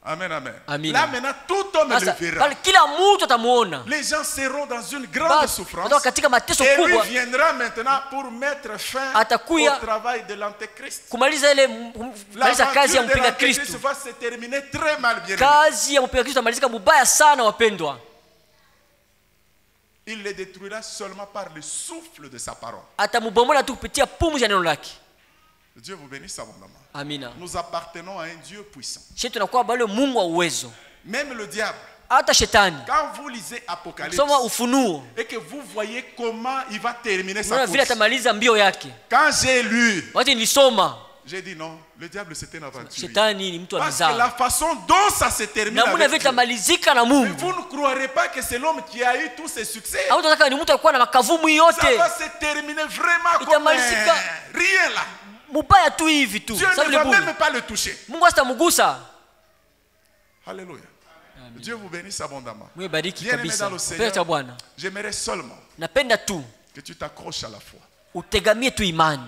Amen, amen. Amen. Là maintenant, tout homme Sasa le verra. pale kila mtu atamuona. Les gens seront dans une grande Basi souffrance. watakuwa katika mateso Et lui kubwa viendra maintenant pour mettre fin Atakuya au travail de l'Antéchrist. kumaliza ile kumaliza kazi ya L'aventure de mpinga l'Antéchrist Kristo. va se terminer très mal, bien aimé. Kazi ya mpinga Kristo amalizika mubaya sana wapendwa. Il les détruira seulement par le souffle de sa parole. Atamubomola tu kupitia pumzi ya neno lake. Dieu vous bénisse abondamment. Amina. Nous appartenons à un Dieu puissant. Sisi tunakuwa bado Mungu wa uwezo. Même le diable, Hata shetani. quand vous lisez Apocalypse Soma Ufunuo. et que vous voyez comment il va terminer sa Unaona vile course. atamaliza mbio yake. Quand j'ai lu, Wakati nilisoma, j'ai dit non, le diable c'était un aventurier. shetani ni mtu wa Parce que la mizaa. façon dont ça se termine Na muna avec vile Dieu, tamalizika na mais Mungu. vous ne croirez pas que c'est l'homme qui a eu tous ses succès. Au tunataka ni mtu alikuwa na makavumu Ça yote. va se terminer vraiment comme Itamalizika. rien là. Mubaya tu hivi tu. Dieu Sababu ne va ni bure. même pas le toucher. Mungu hatamugusa. Alléluia. Dieu vous bénisse abondamment. Mungu bariki Bien aimé kabisa. dans le Mpenda cha Seigneur, Bwana. j'aimerais seulement Napenda tu que tu t'accroches à la foi. utegamie tu imani.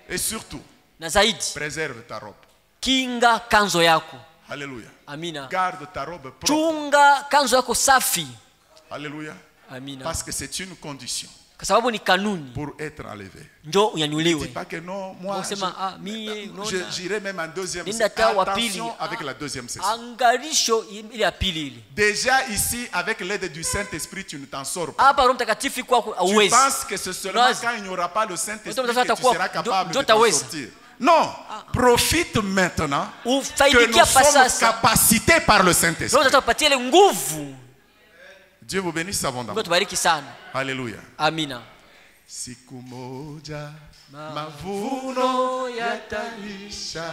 Et surtout, Na zaidi préserve ta robe. kinga kanzo yako. Alléluia. Amina. Garde ta robe propre. Chunga kanzo yako safi. Alléluia. Amina. Parce que c'est une condition Kwa sababu ni kanuni pour être enlevé. njo Ne unyanyuliwe. dis pas que non, moi, Usema mie unaona j'irai même en deuxième Linda ta wa pili. Attention avec la deuxième session. Angalisho ile ya pili ile. Déjà ici, avec l'aide du Saint-Esprit, tu ne t'en sors pas. Hapa Roho Mtakatifu kwako Tu hauwezi. penses que c'est seulement Unawaza. quand il n'y aura pas le Saint-Esprit Mtu que mtafata tu kuwa- seras capable ndio de t'en utaweza. sortir. Non, profite maintenant que Ufaidikia nous pa sommes sasa. capacités par le Roho Saint-Esprit. atakupatia ile nguvu. Dieu vous bénisse Mungu abondamment. atubariki sana. Alléluia. Amina. Siku moja mavuno Mavuno yataisha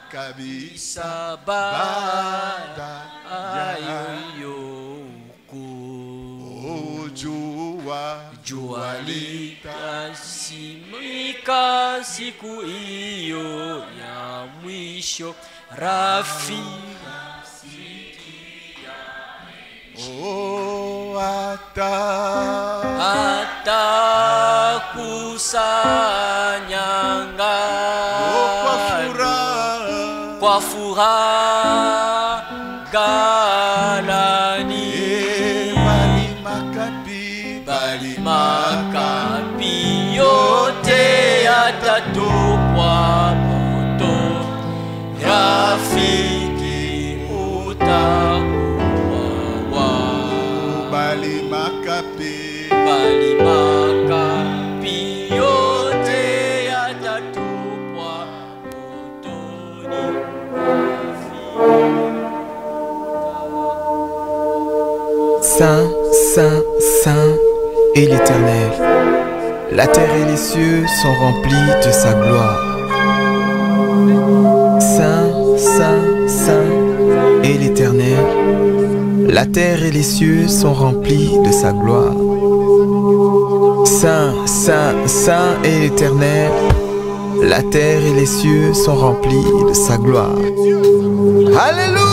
kabisa Baada baada ya ayo jua litasimika siku hiyo ya mwisho. Rafiki atakusanya ngano kwa furaha ghalani, bali makapi yote yatatupwa moto. Rafiki utakuwa wapi? bali makapi Bali makapi yote yatatupwa motoni. et l'Éternel. La terre et les cieux sont remplis de sa gloire. Saint, Saint, Saint est l'Éternel. La terre et les cieux sont remplis de sa gloire. Saint, Saint, Saint est l'Éternel. La terre et les cieux sont remplis de sa gloire. Alléluia!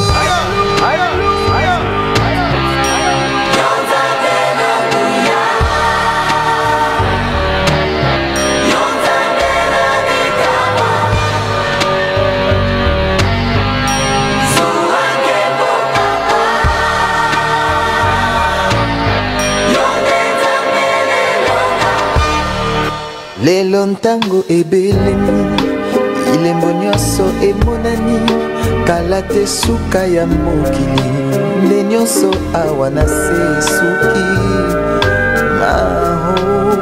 Lelo ntango ebelemi ilembo nyonso emonani kala te suka ya mokili nde nyonso awa na se suki mahoma.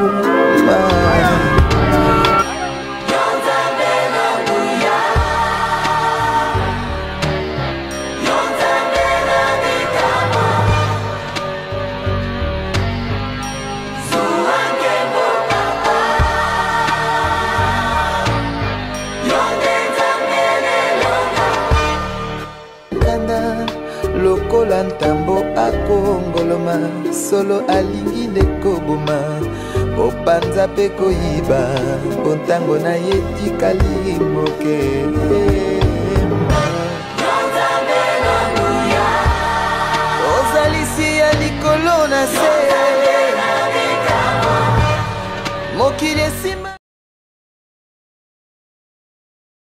Lokola ntambo akongoloma solo alingi nde koboma opanza mpe koyiba mpo ntango na ye tikali moke.